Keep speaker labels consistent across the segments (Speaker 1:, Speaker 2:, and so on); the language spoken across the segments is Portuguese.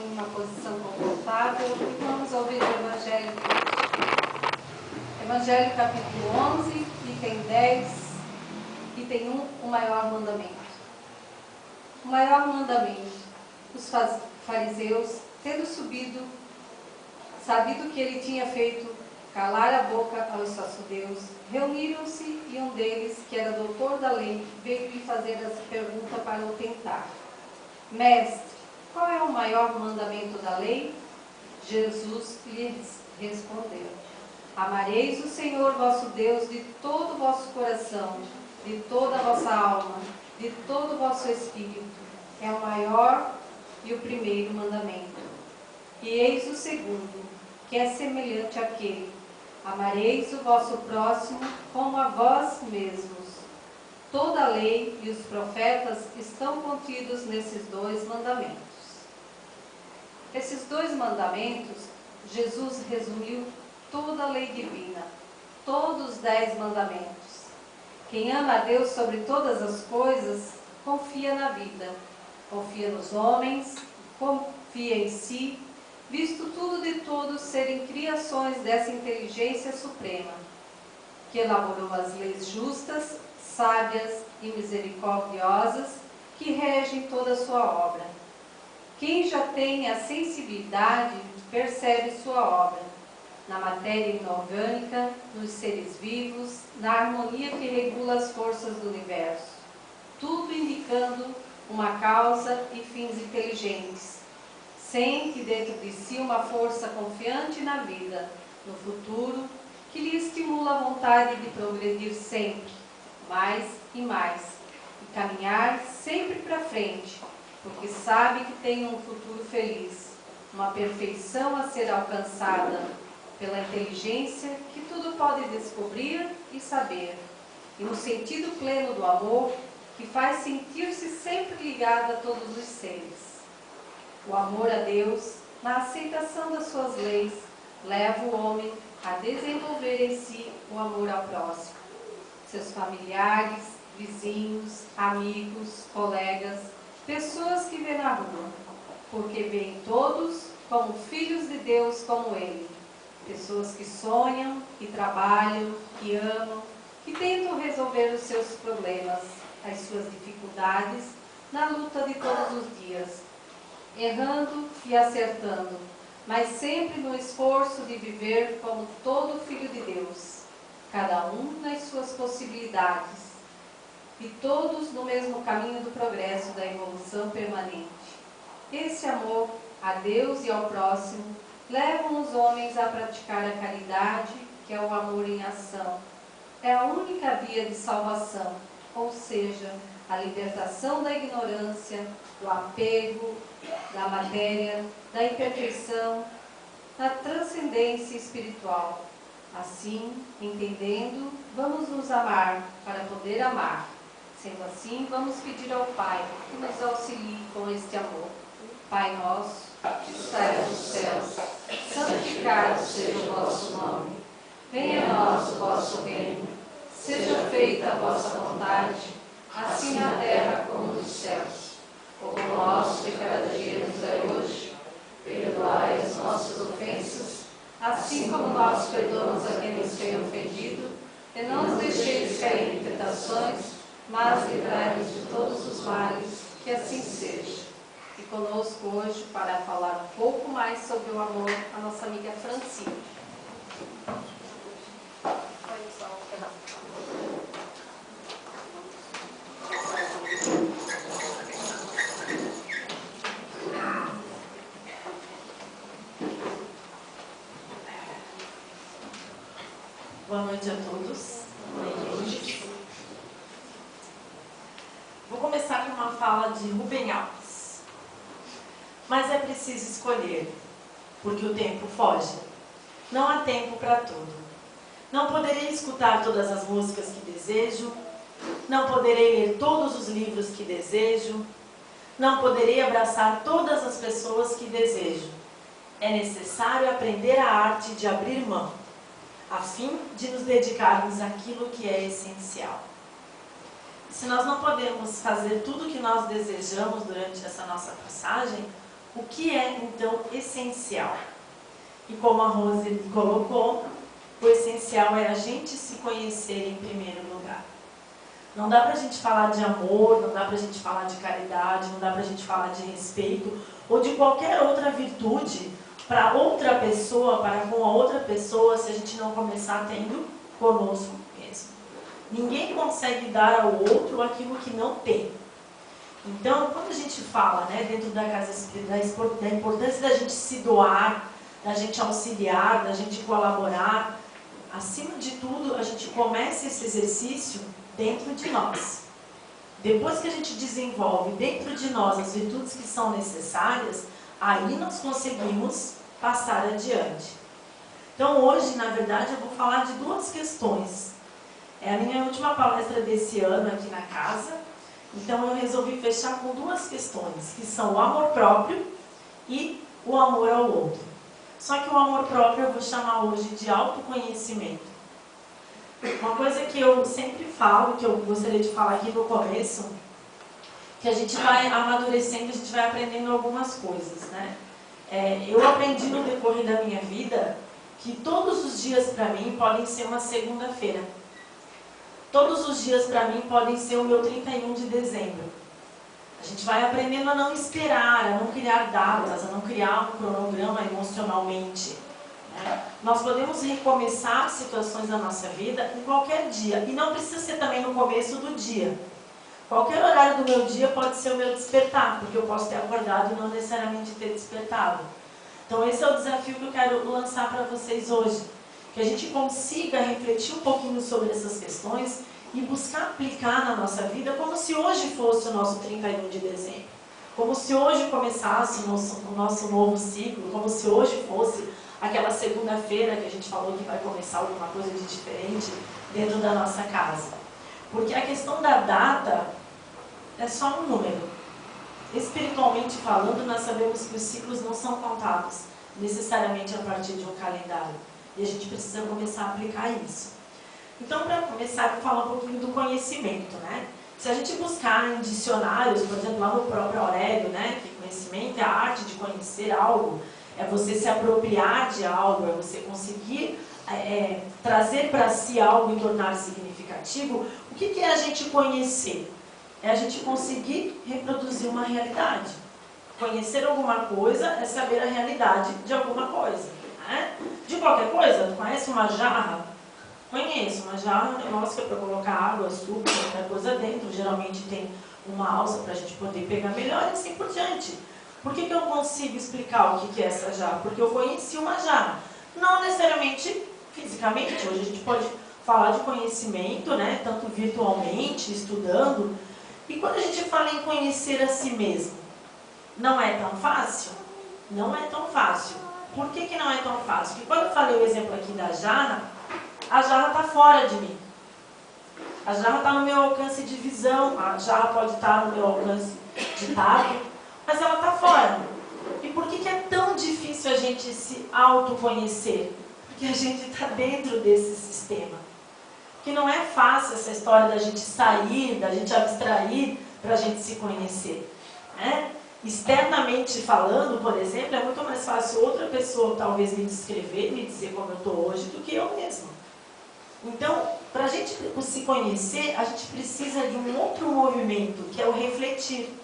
Speaker 1: em uma posição confortável e vamos ouvir o Evangelho de hoje. Evangelho capítulo 11, item 10, item 1, o maior mandamento. O maior mandamento. Os fariseus, tendo sabido que ele tinha feito calar a boca aos saduceus, reuniram-se e um deles, que era doutor da lei, veio lhe fazer essa pergunta para o tentar. Mestre, qual é o maior mandamento da lei? Jesus lhes respondeu: Amareis o Senhor vosso Deus de todo o vosso coração, de toda a vossa alma, de todo o vosso espírito. É o maior e o primeiro mandamento. E eis o segundo, que é semelhante àquele: Amareis o vosso próximo como a vós mesmos. Toda a lei e os profetas estão contidos nesses dois mandamentos. Esses dois mandamentos, Jesus resumiu toda a lei divina, todos os 10 mandamentos. Quem ama a Deus sobre todas as coisas, confia na vida, confia nos homens, confia em si, visto tudo de todos serem criações dessa inteligência suprema, que elaborou as leis justas, sábias e misericordiosas que regem toda a sua obra. Quem já tem a sensibilidade percebe sua obra, na matéria inorgânica, nos seres vivos, na harmonia que regula as forças do universo, tudo indicando uma causa e fins inteligentes. Sente dentro de si uma força confiante na vida, no futuro, que lhe estimula a vontade de progredir sempre, mais e mais, e caminhar sempre para frente, porque sabe que tem um futuro feliz, uma perfeição a ser alcançada pela inteligência que tudo pode descobrir e saber, e no sentido pleno do amor, que faz sentir-se sempre ligado a todos os seres. O amor a Deus, na aceitação das suas leis, leva o homem a desenvolver em si o amor ao próximo, seus familiares, vizinhos, amigos, colegas, pessoas que vê na rua, porque veem todos como filhos de Deus como ele, pessoas que sonham, que trabalham, que amam, que tentam resolver os seus problemas, as suas dificuldades, na luta de todos os dias, errando e acertando, mas sempre no esforço de viver como todo filho de Deus, cada um nas suas possibilidades, e todos no mesmo caminho do progresso, da evolução permanente. Esse amor a Deus e ao próximo levam os homens a praticar a caridade, que é o amor em ação. É a única via de salvação, ou seja, a libertação da ignorância, do apego, da matéria, da imperfeição, da transcendência espiritual. Assim, entendendo, vamos nos amar para poder amar. Sendo assim, vamos pedir ao Pai que nos auxilie com este amor. Pai nosso, que estais nos céus, santificado seja o vosso nome. Venha a nós o vosso reino. Seja feita a vossa vontade, assim na terra como nos céus. O pão nosso de cada dia nos dai hoje. Perdoai as nossas ofensas, assim como nós perdoamos a quem nos tem ofendido. E não nos deixeis cair em tentações, mas livrai-nos de todos os males, que assim seja. E conosco hoje, para falar um pouco mais sobre o amor, a nossa amiga Francine.
Speaker 2: Boa noite a todos. Vou começar com uma fala de Rubem Alves. Mas é preciso escolher, porque o tempo foge. Não há tempo para tudo. Não poderei escutar todas as músicas que desejo. Não poderei ler todos os livros que desejo. Não poderei abraçar todas as pessoas que desejo. É necessário aprender a arte de abrir mão, a fim de nos dedicarmos àquilo que é essencial. Se nós não podemos fazer tudo o que nós desejamos durante essa nossa passagem, O que é, então, essencial? E como a Rose colocou, o essencial é a gente se conhecer em primeiro lugar. Não dá pra gente falar de amor, não dá pra gente falar de caridade, não dá pra gente falar de respeito ou de qualquer outra virtude para outra pessoa, para com a outra pessoa, se a gente não começar tendo conosco mesmo. Ninguém consegue dar ao outro aquilo que não tem. Então, quando a gente fala, né, dentro da casa espírita, da importância da gente se doar, da gente auxiliar, da gente colaborar, acima de tudo, a gente começa esse exercício dentro de nós. Depois que a gente desenvolve dentro de nós as virtudes que são necessárias, aí nós conseguimos passar adiante. Então, hoje, na verdade, eu vou falar de duas questões. É a minha última palestra desse ano aqui na casa. Então eu resolvi fechar com duas questões, que são o amor próprio e o amor ao outro. Só que o amor próprio eu vou chamar hoje de autoconhecimento. Uma coisa que eu sempre falo, que eu gostaria de falar aqui no começo, que a gente vai amadurecendo, a gente vai aprendendo algumas coisas, né? Eu aprendi no decorrer da minha vida que todos os dias para mim podem ser uma segunda-feira. Todos os dias para mim podem ser o meu 31 de dezembro. A gente vai aprendendo a não esperar, a não criar datas, a não criar um cronograma emocionalmente. Né? Nós podemos recomeçar situações da nossa vida em qualquer dia. E não precisa ser também no começo do dia. Qualquer horário do meu dia pode ser o meu despertar, porque eu posso ter acordado e não necessariamente ter despertado. Então esse é o desafio que eu quero lançar para vocês hoje. Que a gente consiga refletir um pouquinho sobre essas questões e buscar aplicar na nossa vida como se hoje fosse o nosso 31 de dezembro. Como se hoje começasse o nosso novo ciclo, como se hoje fosse aquela segunda-feira que a gente falou que vai começar alguma coisa de diferente dentro da nossa casa. Porque a questão da data é só um número. Espiritualmente falando, nós sabemos que os ciclos não são contados necessariamente a partir de um calendário. E a gente precisa começar a aplicar isso. Então, para começar, eu vou falar um pouquinho do conhecimento, né? Se a gente buscar em dicionários, por exemplo, lá no próprio Aurélio, né? Que conhecimento é a arte de conhecer algo, é você se apropriar de algo, é você conseguir trazer para si algo e tornar significativo. O que é a gente conhecer? É a gente conseguir reproduzir uma realidade. Conhecer alguma coisa é saber a realidade de alguma coisa. De qualquer coisa, tu conhece uma jarra? Conheço, uma jarra é um negócio que é para colocar água, açúcar, qualquer coisa dentro. Geralmente tem uma alça para a gente poder pegar melhor e assim por diante. Por que eu consigo explicar o que é essa jarra? Porque eu conheci uma jarra. Não necessariamente fisicamente, hoje a gente pode falar de conhecimento, né? Tanto virtualmente, estudando. E quando a gente fala em conhecer a si mesmo, não é tão fácil? Não é tão fácil. Por que não é tão fácil? Porque quando eu falei o exemplo aqui da jarra, a jarra está fora de mim. A jarra está no meu alcance de visão, a jarra pode estar no meu alcance de tato, mas ela está fora. E por que é tão difícil a gente se autoconhecer? Porque a gente está dentro desse sistema. Porque não é fácil essa história da gente sair, da gente abstrair para a gente se conhecer. Né? Externamente falando, por exemplo, é muito mais fácil outra pessoa talvez me descrever, me dizer como eu estou hoje, do que eu mesma. Então, para a gente se conhecer, a gente precisa de um outro movimento, que é o refletir.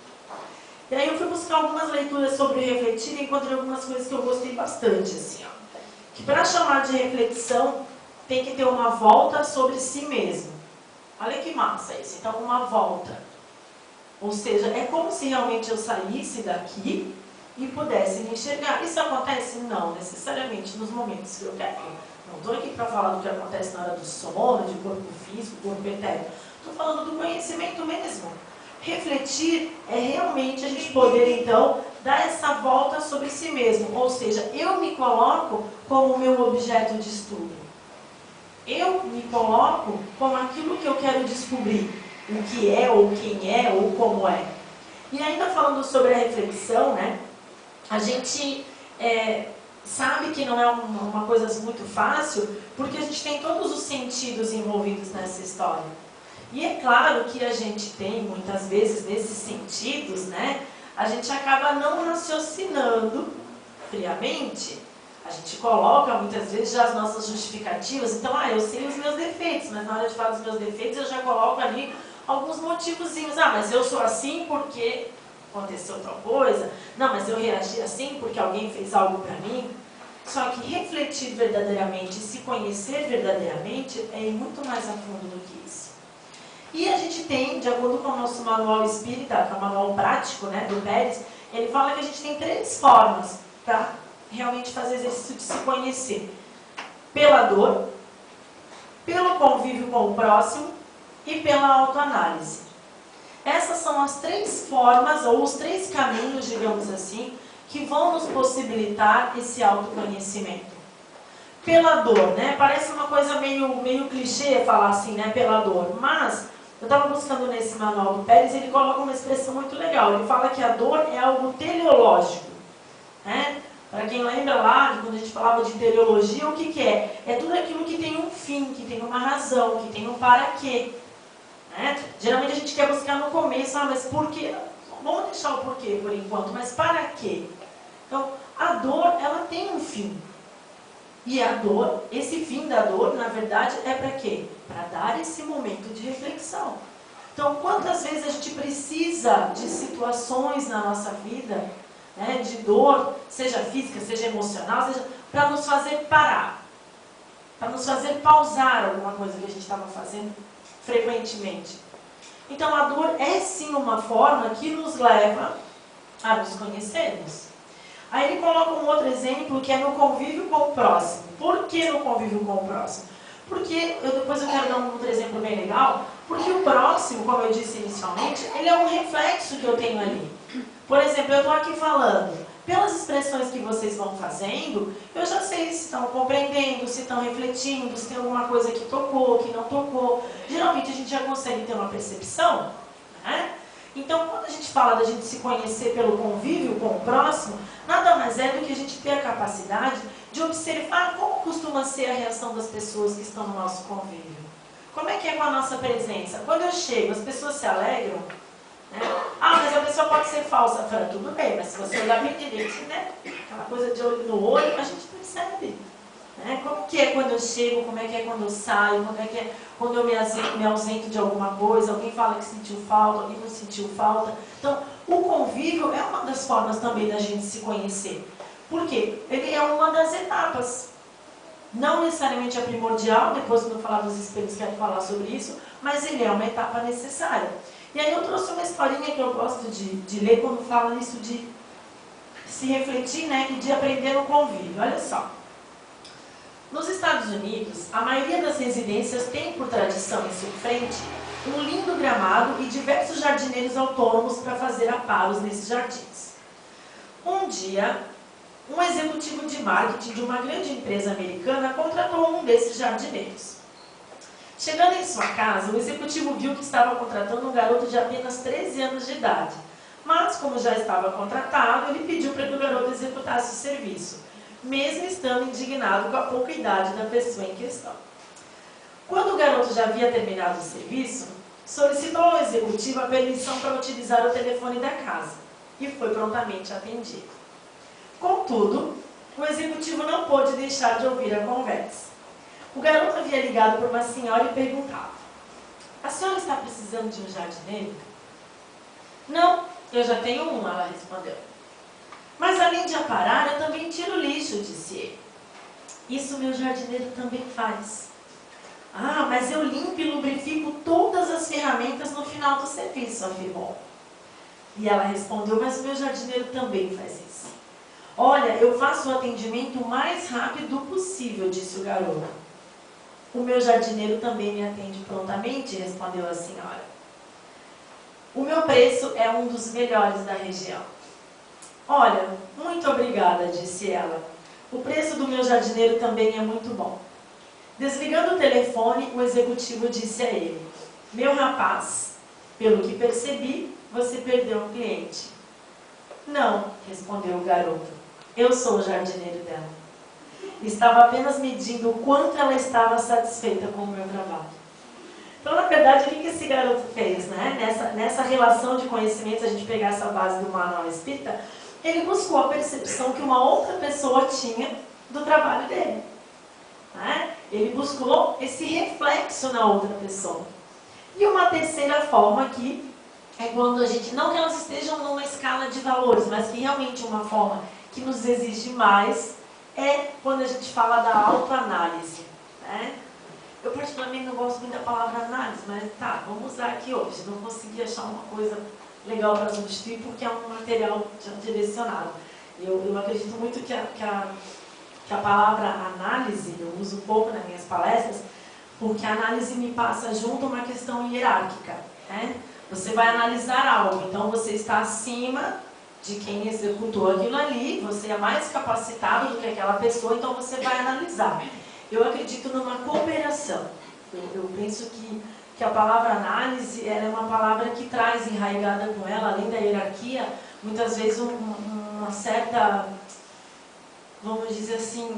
Speaker 2: E aí eu fui buscar algumas leituras sobre refletir e encontrei algumas coisas que eu gostei bastante. Assim, ó. Que para chamar de reflexão, tem que ter uma volta sobre si mesmo. Olha que massa isso. Então, uma volta. Ou seja, é como se realmente eu saísse daqui e pudesse me enxergar. Isso acontece? Não, necessariamente nos momentos que eu quero. Não estou aqui para falar do que acontece na hora do sono, de corpo físico, corpo etéreo. Estou falando do conhecimento mesmo. Refletir é realmente a gente poder, então, dar essa volta sobre si mesmo. Ou seja, eu me coloco como meu objeto de estudo. Eu me coloco como aquilo que eu quero descobrir. O que é, ou quem é, ou como é. E ainda falando sobre a reflexão, né? A gente sabe que não é uma coisa muito fácil, porque a gente tem todos os sentidos envolvidos nessa história. E é claro que a gente tem, muitas vezes, nesses sentidos, né? a gente acaba não raciocinando friamente. A gente coloca muitas vezes já as nossas justificativas. Então, eu sei os meus defeitos, mas na hora de falar dos meus defeitos eu já coloco ali alguns motivozinhos. Mas eu sou assim porque aconteceu tal coisa. Não, mas eu reagi assim porque alguém fez algo para mim. Só que refletir verdadeiramente, se conhecer verdadeiramente, é ir muito mais a fundo do que isso. E a gente tem, de acordo com o nosso manual espírita, que é o manual prático, né, do Pérez, ele fala que a gente tem 3 formas para realmente fazer exercício de se conhecer. Pela dor, pelo convívio com o próximo e pela autoanálise. Essas são as 3 formas, ou os 3 caminhos, digamos assim, que vão nos possibilitar esse autoconhecimento. Pela dor, né? Parece uma coisa meio clichê falar assim, né? Pela dor. Mas, eu estava buscando nesse manual do Pérez, ele coloca uma expressão muito legal. Ele fala que a dor é algo teleológico, né? Para quem lembra lá, de quando a gente falava de teleologia, o que é? É tudo aquilo que tem um fim, que tem uma razão, que tem um para quê. Né? Geralmente a gente quer buscar no começo, mas por quê? Vamos deixar o porquê por enquanto, mas para quê? Então, a dor, ela tem um fim. E a dor, esse fim da dor, na verdade, é para quê? Para dar esse momento de reflexão. Então, quantas vezes a gente precisa de situações na nossa vida, né, de dor, seja física, seja emocional, seja para nos fazer parar, para nos fazer pausar alguma coisa que a gente estava fazendo frequentemente. Então, a dor é sim uma forma que nos leva a nos conhecermos. Aí ele coloca um outro exemplo que é no convívio com o próximo. Por que no convívio com o próximo? Porque, depois eu quero dar um outro exemplo bem legal, porque o próximo, como eu disse inicialmente, ele é um reflexo que eu tenho ali. Por exemplo, eu estou aqui falando, pelas expressões que vocês vão fazendo, eu já sei se estão compreendendo, se estão refletindo, se tem alguma coisa que tocou, que não tocou. Geralmente a gente já consegue ter uma percepção, né? Então, quando a gente fala da gente se conhecer pelo convívio com o próximo, nada mais é do que a gente ter a capacidade de observar como costuma ser a reação das pessoas que estão no nosso convívio. Como é que é com a nossa presença? Quando eu chego, as pessoas se alegram, né? Mas a pessoa pode ser falsa. Eu falo, tudo bem, mas se você olhar bem direito, né? Aquela coisa de olho no olho, a gente percebe. Né? Como que é quando eu chego, como é que é quando eu saio, como é que é quando eu me ausento de alguma coisa, alguém fala que sentiu falta, alguém não sentiu falta. Então, o convívio é uma das formas também da gente se conhecer. Por quê? Ele é uma das etapas. Não necessariamente a primordial, depois quando eu falar dos espelhos quero falar sobre isso, mas ele é uma etapa necessária. E aí eu trouxe uma historinha que eu gosto de ler quando fala isso de se refletir, né, e de aprender no convívio. Olha só. Nos Estados Unidos, a maioria das residências tem por tradição em sua frente um lindo gramado e diversos jardineiros autônomos para fazer aparos nesses jardins. Um dia, um executivo de marketing de uma grande empresa americana contratou um desses jardineiros. Chegando em sua casa, o executivo viu que estava contratando um garoto de apenas 13 anos de idade. Mas, como já estava contratado, ele pediu para que o garoto executasse o serviço, mesmo estando indignado com a pouca idade da pessoa em questão. Quando o garoto já havia terminado o serviço, solicitou ao executivo a permissão para utilizar o telefone da casa e foi prontamente atendido. Contudo, o executivo não pôde deixar de ouvir a conversa. O garoto havia ligado para uma senhora e perguntava: a senhora está precisando de um jardineiro? Não, eu já tenho um, ela respondeu. Mas além de aparar, eu também tiro lixo, disse ele. Isso meu jardineiro também faz. Mas eu limpo e lubrifico todas as ferramentas no final do serviço, afirmou. E ela respondeu, mas o meu jardineiro também faz isso. Olha, eu faço o atendimento o mais rápido possível, disse o garoto. O meu jardineiro também me atende prontamente, respondeu a senhora. O meu preço é um dos melhores da região. Olha, muito obrigada, disse ela. O preço do meu jardineiro também é muito bom. Desligando o telefone, o executivo disse a ele: meu rapaz, pelo que percebi, você perdeu um cliente. Não, respondeu o garoto. Eu sou o jardineiro dela. Estava apenas medindo o quanto ela estava satisfeita com o meu trabalho. Então, na verdade, o que esse garoto fez, né? Nessa relação de conhecimento, se a gente pegar essa base do manual espírita, ele buscou a percepção que uma outra pessoa tinha do trabalho dele. Né? Ele buscou esse reflexo na outra pessoa. E uma terceira forma aqui é quando a gente, não que elas estejam numa escala de valores, mas que realmente uma forma que nos exige mais, é quando a gente fala da autoanálise. Né? Eu particularmente não gosto muito da palavra análise, mas tá, vamos usar aqui hoje. Não consegui achar uma coisa legal para substituir porque é um material direcionado. Eu acredito muito que a palavra análise, eu uso um pouco nas minhas palestras, porque a análise me passa junto uma questão hierárquica. Né? Você vai analisar algo, então você está acima de quem executou aquilo ali, você é mais capacitado do que aquela pessoa, então você vai analisar. Eu acredito numa cooperação. Eu penso que a palavra análise ela é uma palavra que traz enraizada com ela, além da hierarquia, muitas vezes uma certa, vamos dizer assim,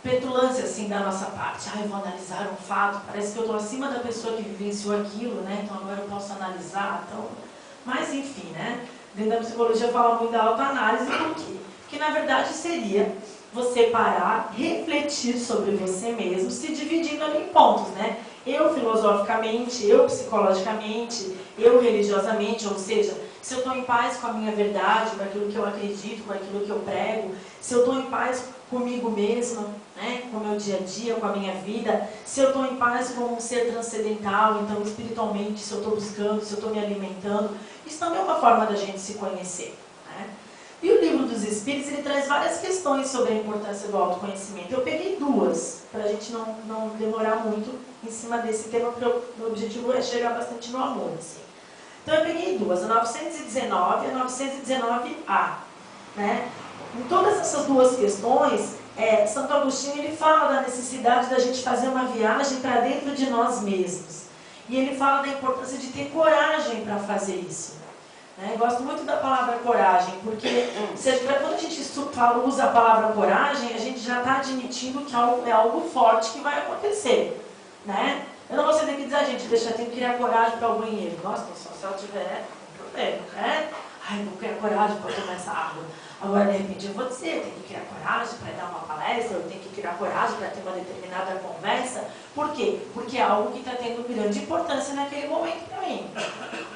Speaker 2: petulância assim, da nossa parte. Eu vou analisar um fato, parece que eu estou acima da pessoa que vivenciou aquilo, né? Então agora eu posso analisar. Então... Mas enfim, né? Dentro da psicologia fala muito da autoanálise, por quê? Porque na verdade seria você parar, refletir sobre você mesmo, se dividindo ali em pontos, né? Eu filosoficamente, eu psicologicamente, eu religiosamente, ou seja, se eu estou em paz com a minha verdade, com aquilo que eu acredito, com aquilo que eu prego, se eu estou em paz comigo mesma, né, com o meu dia a dia, com a minha vida, se eu estou em paz como um ser transcendental, então espiritualmente, se eu estou buscando, se eu estou me alimentando, isso também é uma forma da gente se conhecer. Né? E o Livro dos Espíritos, ele traz várias questões sobre a importância do autoconhecimento. Eu peguei duas, para a gente não demorar muito em cima desse tema, porque o objetivo é chegar bastante no amor. Assim. Então eu peguei duas, a 919 e a 919A. Né? Em todas essas duas questões, Santo Agostinho ele fala da necessidade da gente fazer uma viagem para dentro de nós mesmos. E ele fala da importância de ter coragem para fazer isso. Né? Eu gosto muito da palavra coragem, porque quando a gente usa a palavra coragem, a gente já está admitindo que é algo forte que vai acontecer. Né? Eu não vou ser daqui dizer, gente, eu tenho que criar coragem para o banheiro. Nossa, só se ela tiver um problema, né? Ai, vou criar coragem para tomar essa água. Agora, de repente, eu vou dizer, eu tenho que criar coragem para dar uma palestra, eu tenho que criar coragem para ter uma determinada conversa. Por quê? Porque é algo que está tendo grande importância naquele momento para mim.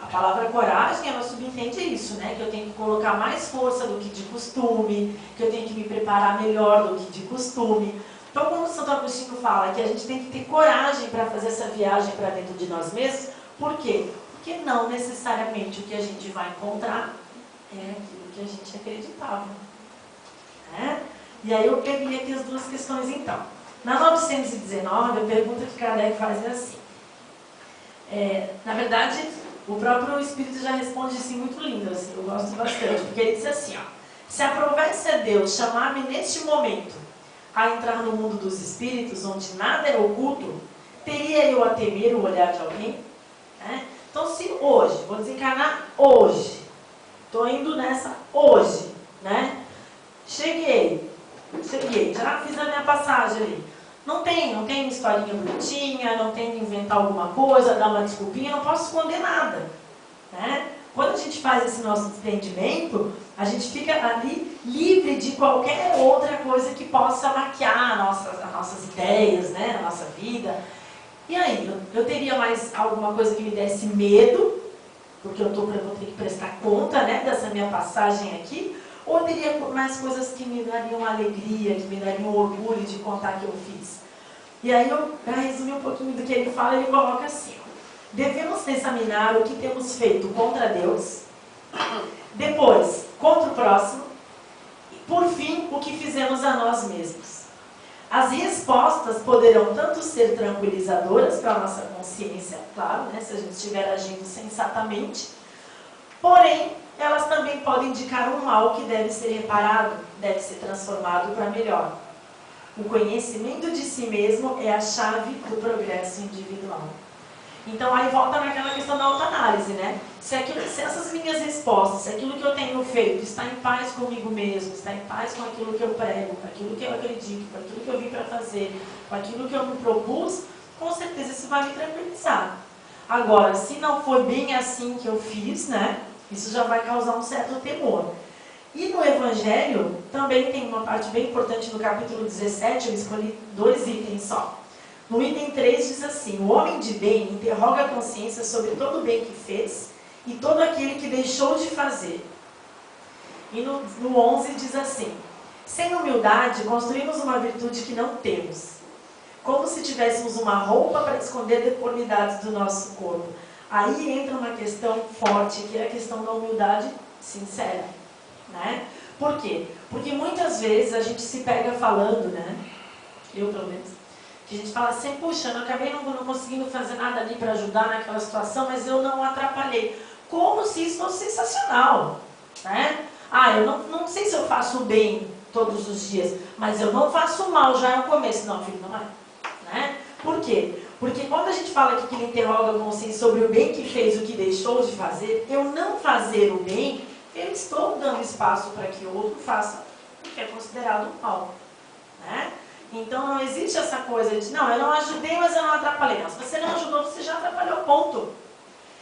Speaker 2: A palavra coragem, ela subentende isso, né? Que eu tenho que colocar mais força do que de costume, que eu tenho que me preparar melhor do que de costume. Então, quando o Santo Agostinho fala que a gente tem que ter coragem para fazer essa viagem para dentro de nós mesmos, por quê? Porque não necessariamente o que a gente vai encontrar é aquilo que a gente acreditava. Né? E aí eu peguei aqui as duas questões então. Na 919, a pergunta que Kardec faz é assim. Na verdade, o próprio Espírito já responde assim muito lindo, assim, eu gosto bastante, porque ele diz assim, ó, se aprovesse a Deus chamar-me neste momento a entrar no mundo dos espíritos, onde nada é oculto, teria eu a temer o olhar de alguém? Né? Então, se hoje, vou desencarnar hoje, estou indo nessa hoje, né? Cheguei, já fiz a minha passagem ali. Não tem uma historinha bonitinha, não tem que inventar alguma coisa, dar uma desculpinha, não posso esconder nada. Né? Quando a gente faz esse nosso desprendimento, a gente fica ali livre de qualquer outra coisa que possa maquiar as nossas ideias, né? A nossa vida. E aí, eu teria mais alguma coisa que me desse medo, porque eu vou ter que prestar conta, né, dessa minha passagem aqui, ou eu teria mais coisas que me dariam alegria, que me dariam orgulho de contar que eu fiz? E aí, para resumir um pouquinho do que ele fala, ele coloca assim, ó, devemos examinar o que temos feito contra Deus, depois, contra o próximo, e por fim, o que fizemos a nós mesmos. As respostas poderão tanto ser tranquilizadoras para a nossa consciência, claro, né, se a gente estiver agindo sensatamente, porém, elas também podem indicar um mal que deve ser reparado, deve ser transformado para melhor. O conhecimento de si mesmo é a chave do progresso individual. Então, aí volta naquela questão da autoanálise, né? Se essas minhas respostas, se aquilo que eu tenho feito está em paz comigo mesmo, está em paz com aquilo que eu prego, com aquilo que eu acredito, com aquilo que eu vim para fazer, com aquilo que eu me propus, com certeza isso vai me tranquilizar. Agora, se não foi bem assim que eu fiz, né, isso já vai causar um certo temor. E no Evangelho, também tem uma parte bem importante no capítulo 17, eu escolhi 2 itens só. No item 3 diz assim: o homem de bem interroga a consciência sobre todo o bem que fez e todo aquele que deixou de fazer. E no 11 diz assim: sem humildade construímos uma virtude que não temos, como se tivéssemos uma roupa para esconder deformidades do nosso corpo. Aí entra uma questão forte, que é a questão da humildade sincera, né? Por quê? Porque muitas vezes a gente se pega falando, né? Eu, pelo menos, que a gente fala assim: puxa, eu acabei não conseguindo fazer nada ali para ajudar naquela situação, mas eu não atrapalhei. Como se isso fosse sensacional, né? Ah, eu não sei se eu faço bem todos os dias, mas eu não faço mal, já é o começo. Não, filho, não é. Né? Por quê? Porque quando a gente fala aqui que ele interroga a consciência sobre o bem que fez, o que deixou de fazer, eu não fazer o bem, eu estou dando espaço para que o outro faça o que é considerado mal. Né? Então não existe essa coisa de, não, eu não ajudei, mas eu não atrapalhei. Não, se você não ajudou, você já atrapalhou, ponto.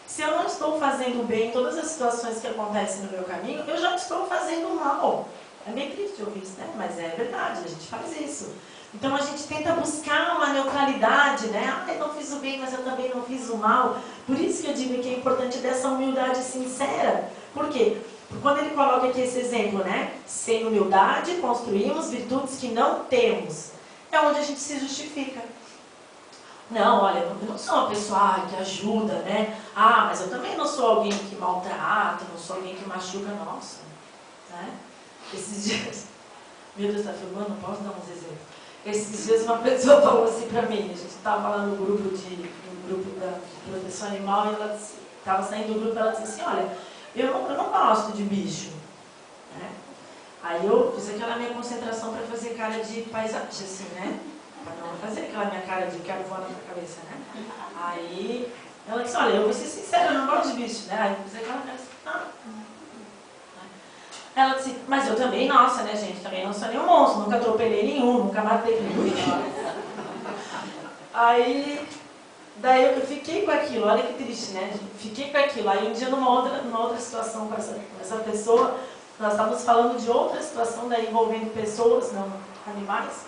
Speaker 2: Se eu não estou fazendo bem em todas as situações que acontecem no meu caminho, eu já estou fazendo mal. É meio triste ouvir isso, né? Mas é verdade, a gente faz isso. Então a gente tenta buscar uma neutralidade, né? Ah, eu não fiz o bem, mas eu também não fiz o mal. Por isso que eu digo que é importante dessa humildade sincera. Por quê? Porque quando ele coloca aqui esse exemplo, né? Sem humildade, construímos virtudes que não temos. É onde a gente se justifica. Não, olha, eu não sou uma pessoa que ajuda, né? Ah, mas eu também não sou alguém que maltrata, não sou alguém que machuca, nossa. Né? Esses dias... Meu Deus, está filmando? Não posso dar uns exemplos. Esses dias uma pessoa falou assim pra mim, a gente estava lá no grupo de proteção animal, e ela estava saindo do grupo, ela disse assim: olha, eu não gosto de bicho. Né? Aí eu fiz aquela minha concentração para fazer cara de paisagem, assim, né? Para não fazer aquela minha cara de quero voar na tua cabeça, né? Aí ela disse: olha, eu vou ser sincera, eu não gosto de bicho, né? Aí eu fiz aquela cara assim: ah. Ela disse: mas eu também, nossa, né, gente? Também não sou nenhum monstro, nunca atropelei nenhum, nunca matei nenhum. Aí, daí eu fiquei com aquilo, olha que triste, né? Fiquei com aquilo. Aí um dia, numa outra situação com essa pessoa, nós estávamos falando de outra situação, daí envolvendo pessoas, não animais.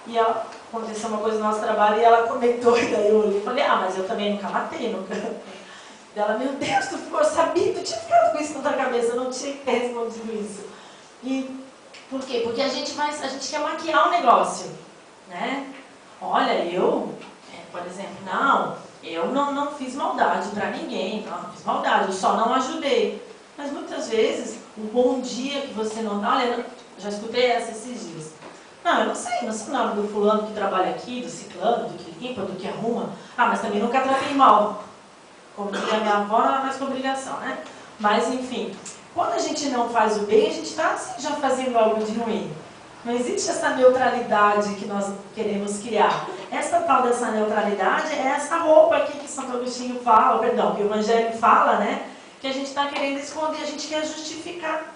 Speaker 2: E ela, aconteceu uma coisa no nosso trabalho e ela comentou, e daí eu olhei e falei: ah, mas eu também nunca matei, nunca. Ela: meu Deus, tu ficou, eu sabia, tu tinha ficado com isso na tua cabeça, eu não tinha que ter respondido isso. E por quê? Porque a gente quer maquiar o negócio, né? Olha, por exemplo, eu não fiz maldade para ninguém, não fiz maldade, eu só não ajudei. Mas muitas vezes, o bom dia que você não dá, olha, já escutei essa esses dias. Não, eu não sei o nome do fulano que trabalha aqui, do ciclano, do que limpa, do que arruma. Ah, mas também nunca tratei mal. Como diria a minha avó, não é mais com obrigação, né? Mas, enfim, quando a gente não faz o bem, a gente está assim, já fazendo algo de ruim. Não existe essa neutralidade que nós queremos criar. Essa tal dessa neutralidade é essa roupa aqui que Santo Agostinho fala, perdão, que o Evangelho fala, né? Que a gente está querendo esconder, a gente quer justificar.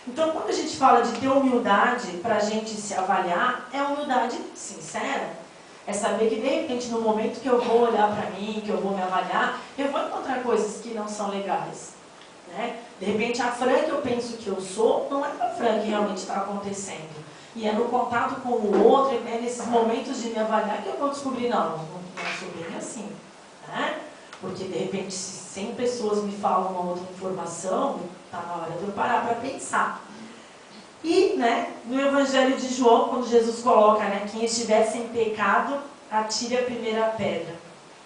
Speaker 2: Então, quando a gente fala de ter humildade para a gente se avaliar, é humildade sincera. É saber que, de repente, no momento que eu vou olhar para mim, que eu vou me avaliar, eu vou encontrar coisas que não são legais. Né? De repente, a Fran que eu penso que eu sou, não é a Fran que realmente está acontecendo. E é no contato com o outro, é nesses momentos de me avaliar que eu vou descobrir: não sou bem assim. Né? Porque, de repente, se 100 pessoas me falam uma outra informação, está na hora de eu parar para pensar. E, né, no Evangelho de João, quando Jesus coloca, né, quem estiver sem pecado, atire a primeira pedra.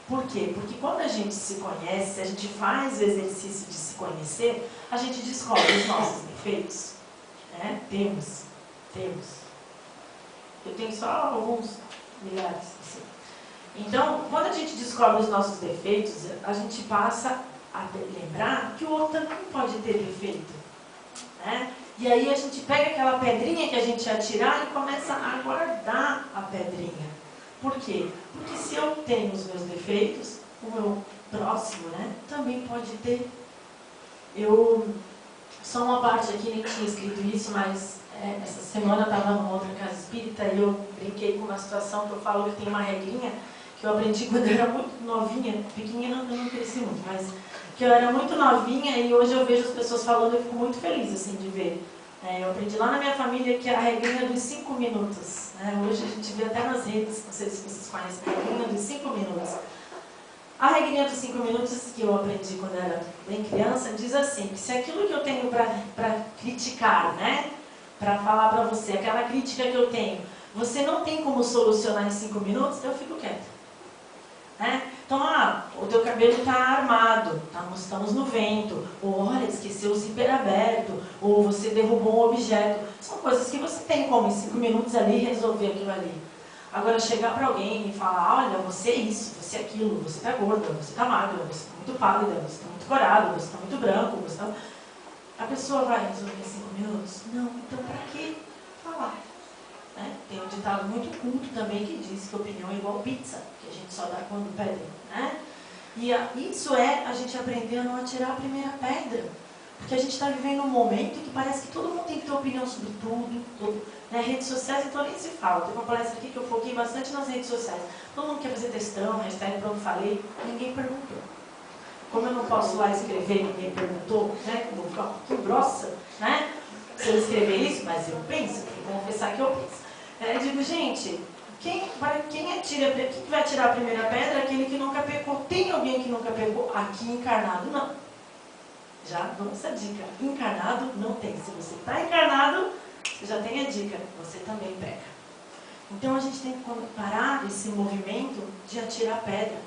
Speaker 2: Por quê? Porque quando a gente se conhece, a gente faz o exercício de se conhecer, a gente descobre os nossos defeitos. Né? Temos. Eu tenho só alguns milhares. Assim. Então, quando a gente descobre os nossos defeitos, a gente passa a lembrar que o outro também pode ter defeito. Né? E aí a gente pega aquela pedrinha que a gente ia tirar e começa a guardar a pedrinha. Por quê? Porque se eu tenho os meus defeitos, o meu próximo, né, também pode ter. Só uma parte aqui, nem tinha escrito isso, mas essa semana eu estava numa outra casa espírita e eu brinquei com uma situação que eu falo que tem uma regrinha que eu aprendi quando eu era muito novinha, pequenininha eu não cresci muito, mas que eu era muito novinha e hoje eu vejo as pessoas falando e eu fico muito feliz assim, de ver. Eu aprendi lá na minha família que é a regrinha dos 5 minutos. Hoje a gente vê até nas redes, não sei se vocês conhecem, a regrinha dos 5 minutos. A regrinha dos 5 minutos que eu aprendi quando eu era bem criança diz assim, que se aquilo que eu tenho para criticar, né, para falar para você, aquela crítica que eu tenho, você não tem como solucionar em 5 minutos, eu fico quieta. Então, o teu cabelo está armado, estamos no vento, ou olha, esqueceu o zíper aberto, ou você derrubou um objeto. São coisas que você tem como em 5 minutos ali resolver aquilo ali. Agora, chegar para alguém e falar, olha, você é isso, você é aquilo, você está gorda, você está magra, você está muito pálida, você está muito corada, você está muito branco, você tá... A pessoa vai resolver em 5 minutos? Não, então para que falar? Tem um ditado muito culto também que diz que opinião é igual pizza, que a gente só dá quando pedem. E isso é a gente aprender a não atirar a primeira pedra. Porque a gente está vivendo um momento que parece que todo mundo tem que ter opinião sobre tudo. Redes sociais, então nem se fala. Tem uma palestra aqui que eu foquei bastante nas redes sociais. Todo mundo quer fazer textão, hashtag pronto falei, ninguém perguntou. Como eu não posso lá escrever, ninguém perguntou, como vou ficar um pouquinho grossa, se eu escrever isso, mas eu penso, vou confessar que eu penso. Eu digo, gente, quem vai tirar a primeira pedra? Aquele que nunca pecou. Tem alguém que nunca pecou aqui encarnado? Não. Já dou essa dica. Encarnado não tem. Se você está encarnado, você já tem a dica. Você também peca. Então a gente tem que parar esse movimento de atirar pedra.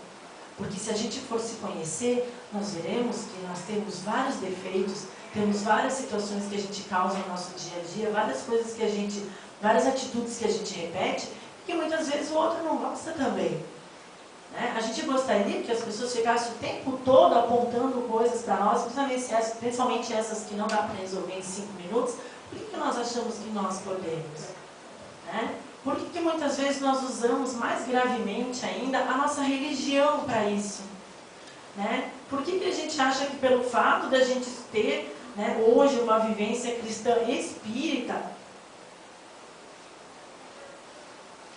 Speaker 2: Porque se a gente for se conhecer, nós veremos que nós temos vários defeitos, temos várias situações que a gente causa no nosso dia a dia, várias coisas que a gente... várias atitudes que a gente repete, que muitas vezes o outro não gosta também. A gente gostaria que as pessoas ficassem o tempo todo apontando coisas para nós, principalmente essas que não dá para resolver em 5 minutos, por que nós achamos que nós podemos? Por que muitas vezes nós usamos mais gravemente ainda a nossa religião para isso? Por que a gente acha que pelo fato da gente ter hoje uma vivência cristã espírita,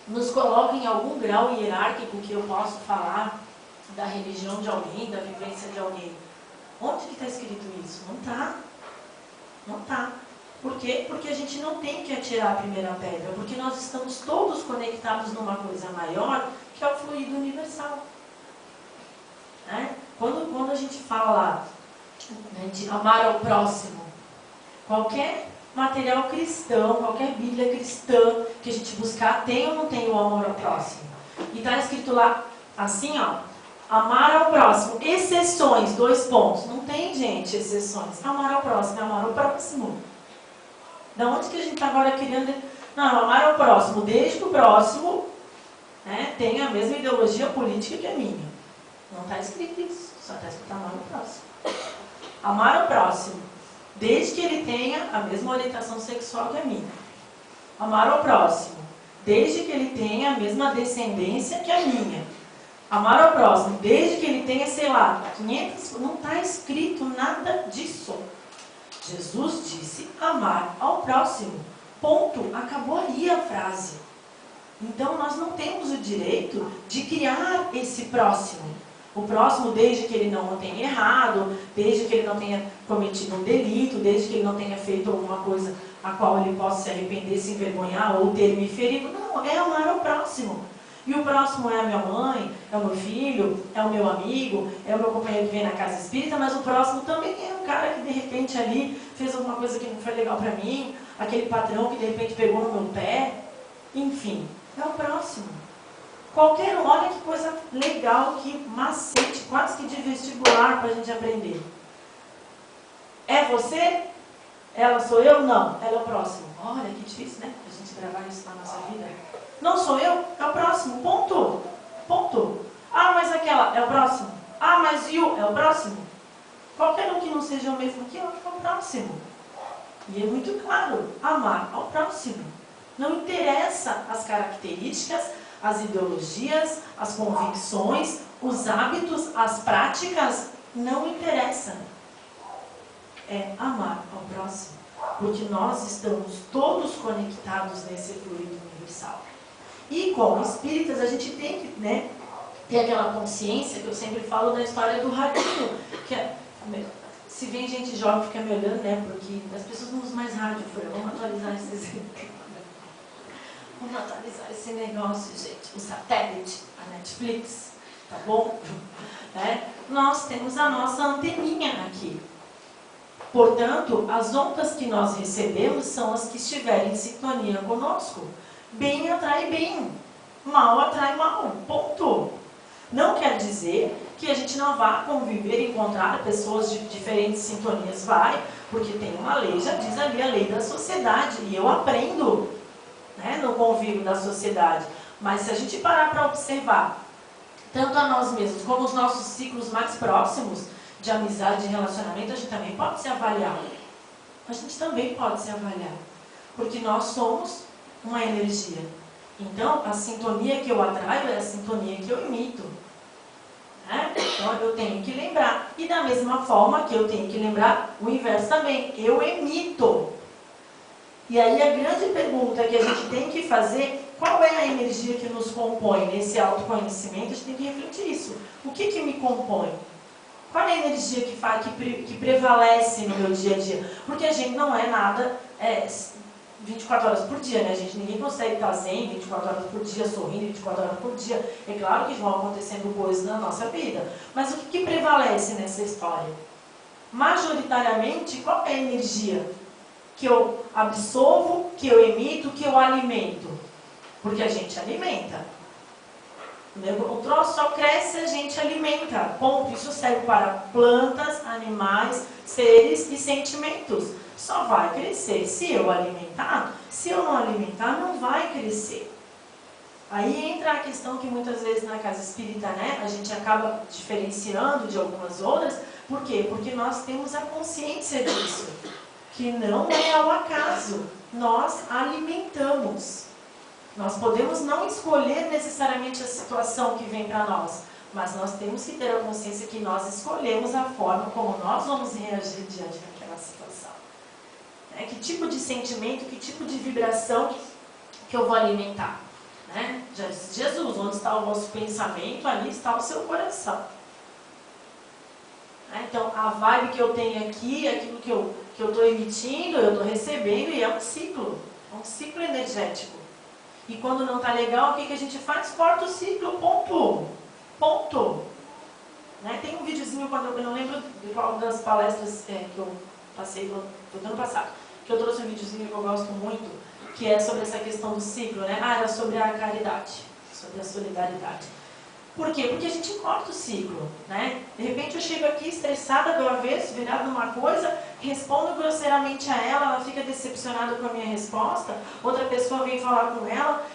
Speaker 2: nos coloca em algum grau hierárquico que eu posso falar da religião de alguém, da vivência de alguém? Onde que está escrito isso? Não está. Não está. Por quê? Porque a gente não tem que atirar a primeira pedra, porque nós estamos todos conectados numa coisa maior, que é o fluido universal. Quando a gente fala de amar ao próximo, qualquer material cristão, qualquer Bíblia cristã que a gente buscar, tem ou não tem o amor ao próximo? E está escrito lá, assim, amar ao próximo, exceções, 2 pontos. Não tem, gente, exceções. Amar ao próximo é amar ao próximo. Da onde que a gente está agora querendo... Não, amar ao próximo, desde que o próximo tenha a mesma ideologia política que a minha. Não está escrito isso, só está escrito amar ao próximo. Amar ao próximo, desde que ele tenha a mesma orientação sexual que a minha. Amar ao próximo, desde que ele tenha a mesma descendência que a minha. Amar ao próximo, desde que ele tenha, sei lá, 500... Não está escrito nada disso. Jesus disse amar ao próximo. Ponto. Acabou aí a frase. Então nós não temos o direito de criar esse próximo. O próximo, desde que ele não o tenha errado, desde que ele não tenha cometido um delito, desde que ele não tenha feito alguma coisa a qual ele possa se arrepender, se envergonhar ou ter me ferido. Não, é amar ao próximo. E o próximo é a minha mãe, é o meu filho, é o meu amigo, é o meu companheiro que vem na casa espírita, mas o próximo também é um cara que de repente ali fez alguma coisa que não foi legal para mim, aquele patrão que de repente pegou no meu pé, enfim, é o próximo. Qualquer um, olha que coisa legal, que macete, quase que de vestibular para a gente aprender. É você? Ela sou eu? Não, ela é o próximo. Olha que difícil, né? A gente gravar isso na nossa vida. Não sou eu, é o próximo, ponto. Ponto. Ah, mas aquela, é o próximo. Ah, mas e o, é o próximo. Qualquer um que não seja o mesmo que eu, é o próximo. E é muito claro, amar ao próximo. Não interessa as características, as ideologias, as convicções, os hábitos, as práticas, não interessa. É amar ao próximo. Porque nós estamos todos conectados nesse fluido universal. E como espíritas, a gente tem que ter aquela consciência que eu sempre falo da história do radinho, que é, se vem gente jovem fica me olhando, né, porque as pessoas não usam mais rádio, vamos atualizar vamos atualizar esse negócio, gente, o satélite, a Netflix, tá bom? Nós temos a nossa anteninha aqui. Portanto, as ondas que nós recebemos são as que estiverem em sintonia conosco. Bem atrai bem, mal atrai mal, ponto. Não quer dizer que a gente não vá conviver, encontrar pessoas de diferentes sintonias, vai, porque tem uma lei, já diz ali a lei da sociedade, e eu aprendo, né, no convívio da sociedade. Mas se a gente parar para observar, tanto a nós mesmos como os nossos ciclos mais próximos, de amizade, de relacionamento, a gente também pode se avaliar. A gente também pode se avaliar. Porque nós somos uma energia. Então, a sintonia que eu atraio é a sintonia que eu emito. Então, eu tenho que lembrar. E da mesma forma que eu tenho que lembrar o inverso também. Eu emito. E aí, a grande pergunta que a gente tem que fazer, qual é a energia que nos compõe nesse autoconhecimento? A gente tem que refletir isso. O que me compõe? Qual é a energia que prevalece no meu dia a dia? Porque a gente não é nada 24 horas por dia, né, gente? Ninguém consegue estar zen 24 horas por dia, sorrindo 24 horas por dia. É claro que vão acontecendo coisas na nossa vida. Mas o que prevalece nessa história? Majoritariamente, qual é a energia que eu absorvo, que eu emito, que eu alimento? Porque a gente alimenta. O troço só cresce, a gente alimenta. Ponto. Isso serve para plantas, animais, seres e sentimentos. Só vai crescer se eu alimentar. Se eu não alimentar, não vai crescer. Aí entra a questão que muitas vezes na casa espírita, né, a gente acaba diferenciando de algumas outras. Por quê? Porque nós temos a consciência disso. Que não é ao acaso. Nós alimentamos. Nós podemos não escolher necessariamente a situação que vem para nós, mas nós temos que ter a consciência que nós escolhemos a forma como nós vamos reagir diante daquela situação. Que tipo de sentimento, que tipo de vibração que eu vou alimentar? Já disse Jesus, onde está o vosso pensamento, ali está o seu coração. Então, a vibe que eu tenho aqui, aquilo que eu estou emitindo, eu estou recebendo, e é um ciclo energético. E quando não está legal, o que a gente faz? Corta o ciclo, ponto. Ponto. Tem um videozinho, eu não lembro de qual das palestras que eu passei no ano passado, que eu trouxe um videozinho que eu gosto muito, que é sobre essa questão do ciclo, era sobre a caridade, sobre a solidariedade. Por quê? Porque a gente corta o ciclo, De repente eu chego aqui estressada do avesso, virada numa coisa, respondo grosseiramente a ela fica decepcionada com a minha resposta, outra pessoa vem falar com ela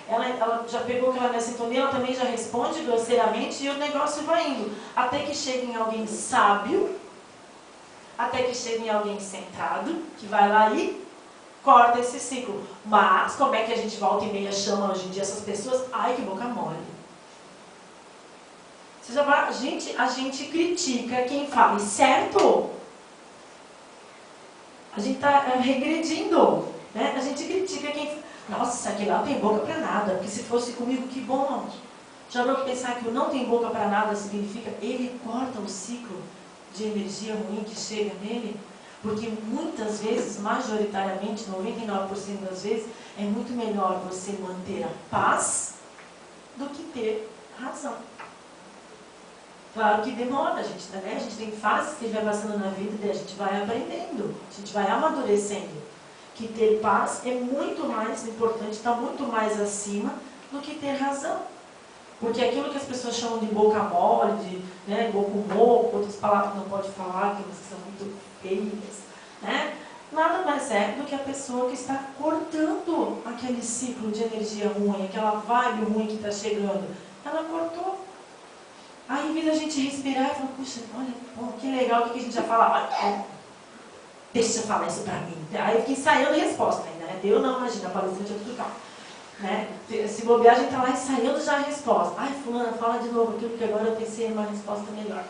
Speaker 2: já pegou aquela minha sintonia, ela também já responde grosseiramente e o negócio vai indo. Até que chegue em alguém sábio, até que chegue em alguém centrado, que vai lá e corta esse ciclo. Mas, como é que a gente volta e meia chama hoje em dia essas pessoas? Ai, que boca mole. A gente critica quem fala certo. A gente está regredindo. A gente critica quem... Nossa, aquele lá não tem boca para nada. Porque se fosse comigo, que bom. Já vou pensar que o não tem boca para nada significa ele corta o ciclo de energia ruim que chega nele? Porque muitas vezes, majoritariamente, 99% das vezes, é muito melhor você manter a paz do que ter razão. Claro que demora, a gente tem fases que a gente vai passando na vida e a gente vai aprendendo, a gente vai amadurecendo. Que ter paz é muito mais importante, está muito mais acima do que ter razão. Porque aquilo que as pessoas chamam de boca mole, de boca moco, outras palavras que não pode falar, que são muito feias, nada mais é do que a pessoa que está cortando aquele ciclo de energia ruim, aquela vibe ruim que está chegando. Ela cortou. Aí, em vez da gente respirar e falar, puxa, olha, bom, que legal, o que a gente já fala? Deixa eu falar isso pra mim. Aí eu fiquei ensaiando a resposta ainda, Eu não, imagina, a palestrante é tudo calmo. Se bobear, a gente tá lá ensaiando já a resposta. Ai, fulana, fala de novo aquilo, porque agora eu pensei em uma resposta melhor.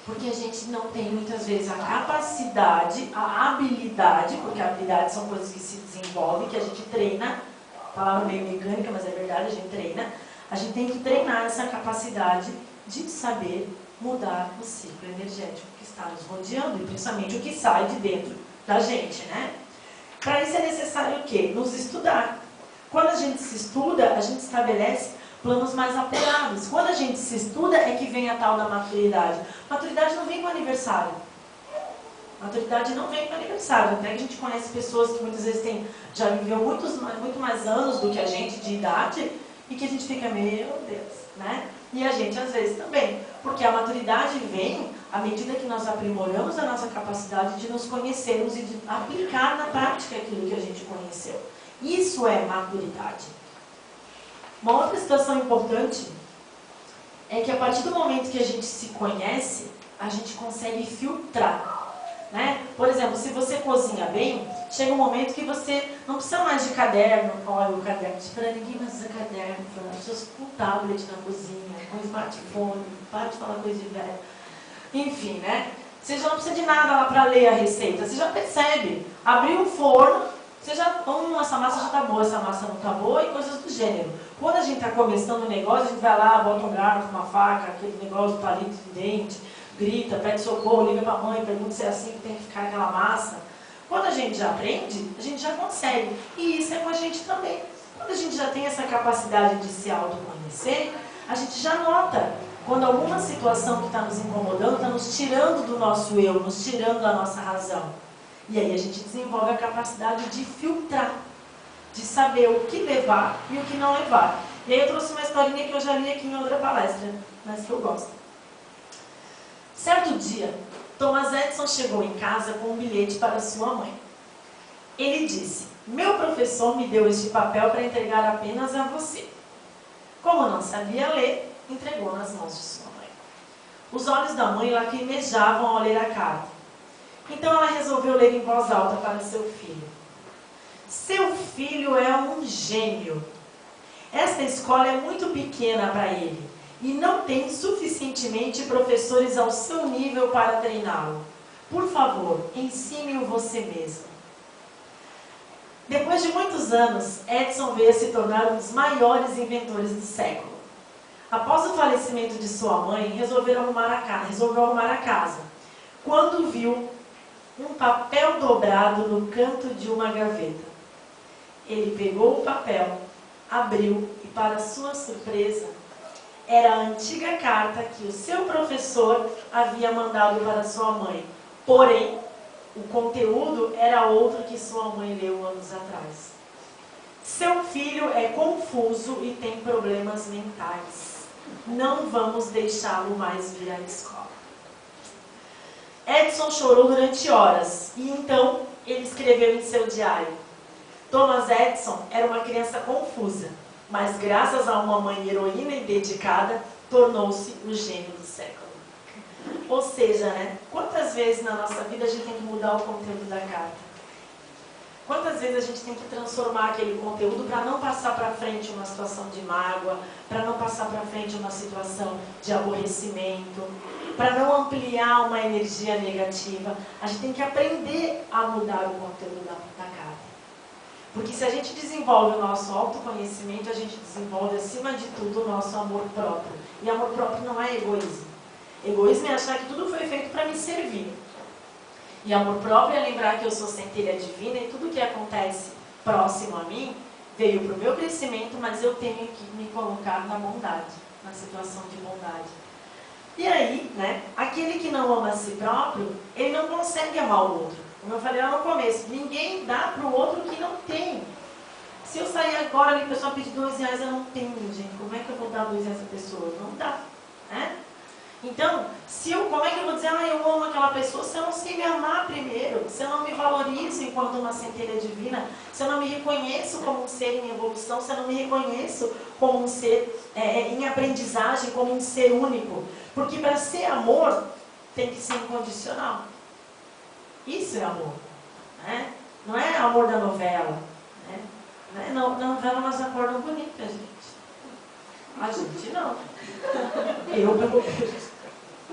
Speaker 2: Porque a gente não tem, muitas vezes, a capacidade, a habilidade, porque a habilidade são coisas que se desenvolvem, que a gente treina, palavra meio mecânica, mas é verdade, a gente treina, A gente tem que treinar essa capacidade de saber mudar o ciclo energético que está nos rodeando, e principalmente o que sai de dentro da gente, né? Para isso é necessário o quê? Nos estudar. Quando a gente se estuda, a gente estabelece planos mais apurados. Quando a gente se estuda, é que vem a tal da maturidade. Maturidade não vem com aniversário. Maturidade não vem com aniversário. Até que a gente conhece pessoas que muitas vezes já viveu muito mais anos do que a gente de idade, e que a gente fica, meu Deus, né? E a gente às vezes também. Porque a maturidade vem à medida que nós aprimoramos a nossa capacidade de nos conhecermos e de aplicar na prática aquilo que a gente conheceu. Isso é maturidade. Uma outra situação importante é que a partir do momento que a gente se conhece, a gente consegue filtrar. Né? Por exemplo, se você cozinha bem, chega um momento que você não precisa mais de caderno. Olha, o caderno, para ninguém mais usa caderno, as pessoas com tablet na cozinha, com smartphone, para de falar coisa de velho. Enfim, né? Você já não precisa de nada lá para ler a receita, você já percebe. Abriu o forno, você já, essa massa já está boa, essa massa não está boa, e coisas do gênero. Quando a gente está começando um negócio, a gente vai lá, bota um garfo, uma faca, aquele negócio, palito de dente, grita, pede socorro, liga para a mãe, pergunta se é assim que tem que ficar aquela massa. Quando a gente já aprende, a gente já consegue. E isso é com a gente também. Quando a gente já tem essa capacidade de se autoconhecer, a gente já nota quando alguma situação que está nos incomodando está nos tirando do nosso eu, nos tirando da nossa razão. E aí a gente desenvolve a capacidade de filtrar, de saber o que levar e o que não levar. E aí eu trouxe uma historinha que eu já li aqui em outra palestra, mas que eu gosto. Certo dia, Thomas Edison chegou em casa com um bilhete para sua mãe. Ele disse: "Meu professor me deu este papel para entregar apenas a você." Como não sabia ler, entregou nas mãos de sua mãe. Os olhos da mãe lacrimejavam ao ler a carta. Então ela resolveu ler em voz alta para seu filho. "Seu filho é um gênio. Esta escola é muito pequena para ele e não tem suficientemente professores ao seu nível para treiná-lo. Por favor, ensine-o você mesmo." Depois de muitos anos, Edison veio a se tornar um dos maiores inventores do século. Após o falecimento de sua mãe, resolveu arrumar a casa, quando viu um papel dobrado no canto de uma gaveta. Ele pegou o papel, abriu e, para sua surpresa, era a antiga carta que o seu professor havia mandado para sua mãe. Porém, o conteúdo era outro que sua mãe leu anos atrás. "Seu filho é confuso e tem problemas mentais. Não vamos deixá-lo mais vir à escola." Edison chorou durante horas e então ele escreveu em seu diário: "Thomas Edison era uma criança confusa, mas graças a uma mãe heroína e dedicada, tornou-se o gênio do século." Ou seja, né? Quantas vezes na nossa vida a gente tem que mudar o conteúdo da carta? Quantas vezes a gente tem que transformar aquele conteúdo para não passar para frente uma situação de mágoa, para não passar para frente uma situação de aborrecimento, para não ampliar uma energia negativa? A gente tem que aprender a mudar o conteúdo da carta. Porque se a gente desenvolve o nosso autoconhecimento, a gente desenvolve, acima de tudo, o nosso amor próprio. E amor próprio não é egoísmo. Egoísmo é achar que tudo foi feito para me servir. E amor próprio é lembrar que eu sou centelha divina e tudo que acontece próximo a mim veio para o meu crescimento, mas eu tenho que me colocar na bondade, na situação de bondade. E aí, né, aquele que não ama a si próprio, ele não consegue amar o outro. Como eu falei lá no começo, ninguém dá para o outro o que não tem. Se eu sair agora e a pessoa pedir R$2, eu não tenho, gente. Como é que eu vou dar R$2 a essa pessoa? Não dá, né? Então, como é que eu vou dizer, eu amo aquela pessoa, se eu não sei me amar primeiro, se eu não me valorizo enquanto uma centelha divina, se eu não me reconheço como um ser em evolução, se eu não me reconheço como um ser em aprendizagem, como um ser único. Porque para ser amor, tem que ser incondicional. Isso é amor, né? Não é amor da novela, né? Na novela nós acordamos bonita, gente. A gente não. Eu, pelo menos.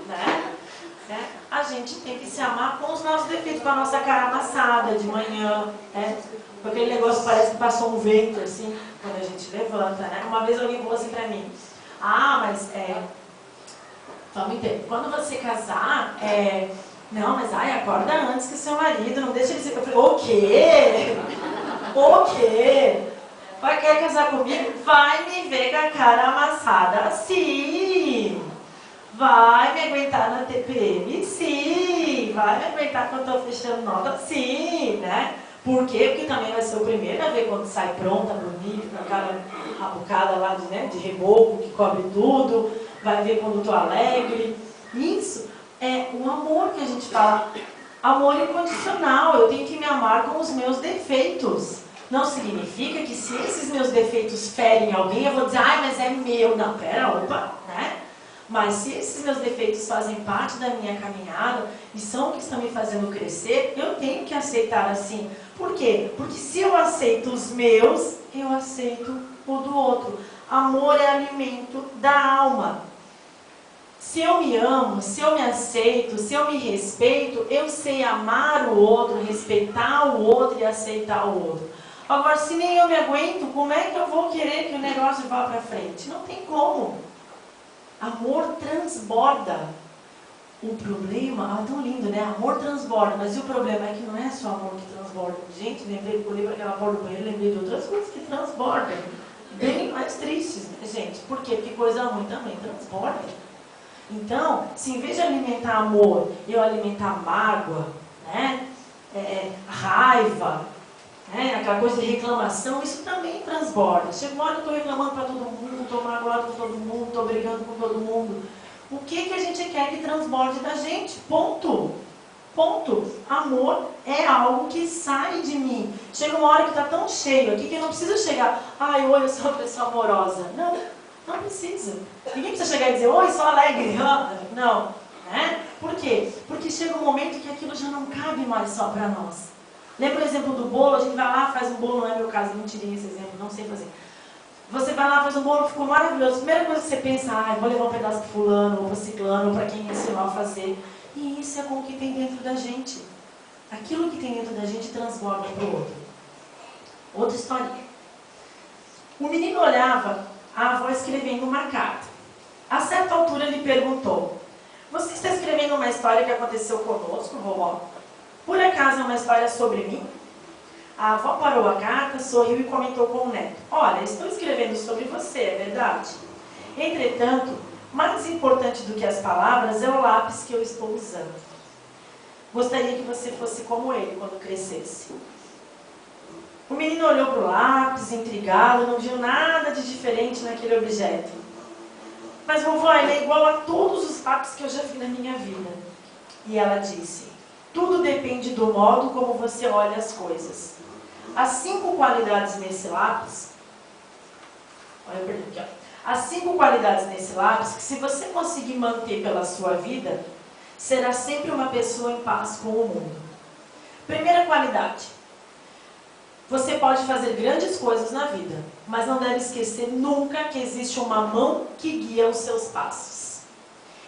Speaker 2: Né? A gente tem que se amar com os nossos defeitos, com a nossa cara amassada de manhã, né? Com aquele negócio que parece que passou um vento, assim, quando a gente gente levanta, né? Uma vez alguém falou assim pra mim, ah, mas tome tempo. Quando você casar, não, mas acorda antes que o seu marido, não deixa ele se... Eu falei, o quê? O quê? Vai querer casar comigo? Vai me ver com a cara amassada assim. Vai me aguentar na TPM? Sim. Vai me aguentar quando eu tô fechando nota? Sim, né? Por quê? Porque também vai ser o primeiro a ver quando sai pronta, bonita, com aquela rabucada lá de reboco que cobre tudo. Vai ver quando eu tô alegre. Isso é o amor que a gente fala. Amor incondicional. Eu tenho que me amar com os meus defeitos. Não significa que se esses meus defeitos ferem alguém, eu vou dizer, ai, mas é meu. Não, pera, opa, né? Mas se esses meus defeitos fazem parte da minha caminhada e são o que estão me fazendo crescer, eu tenho que aceitar assim. Por quê? Porque se eu aceito os meus, eu aceito o do outro. Amor é alimento da alma. Se eu me amo, se eu me aceito, se eu me respeito, eu sei amar o outro, respeitar o outro e aceitar o outro. Agora, se nem eu me aguento, como é que eu vou querer que o negócio vá para frente? Não tem como. Amor transborda. O problema, tão lindo, né? Amor transborda, mas e o problema é que não é só amor que transborda. Gente, lembrei, eu olhei para aquela porta do banheiro, lembrei de outras coisas que transbordam. Bem mais tristes, né, gente? Por quê? Porque coisa ruim também transborda. Então, se em vez de alimentar amor, eu alimentar mágoa, né? Raiva, né? Aquela coisa de reclamação, isso também transborda. Chega uma hora que eu estou reclamando para todo mundo, estou magoado com todo mundo, estou brigando com todo mundo. O que a gente quer que transborde da gente? Ponto. Ponto. Amor é algo que sai de mim. Chega uma hora que está tão cheio aqui que eu não preciso chegar, ai, oi, eu sou uma pessoa amorosa. Não, não precisa. Ninguém precisa chegar e dizer, oi, sou alegre. Não. Né? Por quê? Porque chega um momento que aquilo já não cabe mais só para nós. Lembra o exemplo do bolo? A gente vai lá, faz um bolo, não é meu caso, mentirinha esse exemplo, não sei fazer. Você vai lá, faz um bolo, ficou maravilhoso. Primeira coisa que você pensa, vou levar um pedaço para fulano, ou para ciclano, ou para quem ensinou a fazer. E isso é com o que tem dentro da gente. Aquilo que tem dentro da gente transborda para o outro. Outra historinha. O menino olhava a avó escrevendo uma carta. A certa altura ele perguntou, você está escrevendo uma história que aconteceu conosco, vovó? Por acaso é uma história sobre mim? A avó parou a carta, sorriu e comentou com o neto. Olha, estou escrevendo sobre você, é verdade? Entretanto, mais importante do que as palavras é o lápis que eu estou usando. Gostaria que você fosse como ele quando crescesse. O menino olhou para o lápis, intrigado, não viu nada de diferente naquele objeto. Mas vovó, ele é igual a todos os lápis que eu já vi na minha vida. E ela disse, tudo depende do modo como você olha as coisas. Há 5 qualidades nesse lápis. Olha, eu perdi aqui, ó. Há 5 qualidades nesse lápis que, se você conseguir manter pela sua vida, será sempre uma pessoa em paz com o mundo. Primeira qualidade. Você pode fazer grandes coisas na vida, mas não deve esquecer nunca que existe uma mão que guia os seus passos.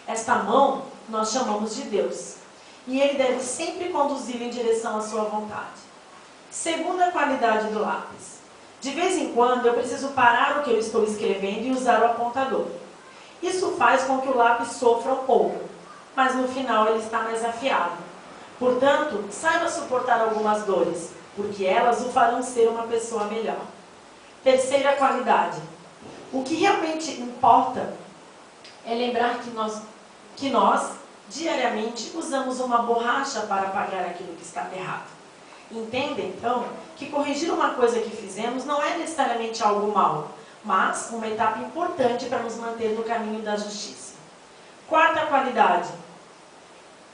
Speaker 2: Esta mão nós chamamos de Deus. E Ele deve sempre conduzi-lo em direção à sua vontade. Segunda qualidade do lápis. De vez em quando eu preciso parar o que eu estou escrevendo e usar o apontador. Isso faz com que o lápis sofra um pouco, mas no final ele está mais afiado. Portanto, saiba suportar algumas dores, porque elas o farão ser uma pessoa melhor. Terceira qualidade. O que realmente importa é lembrar que nós diariamente usamos uma borracha para apagar aquilo que está errado. Entenda, então, que corrigir uma coisa que fizemos não é necessariamente algo mau, mas uma etapa importante para nos manter no caminho da justiça. Quarta qualidade.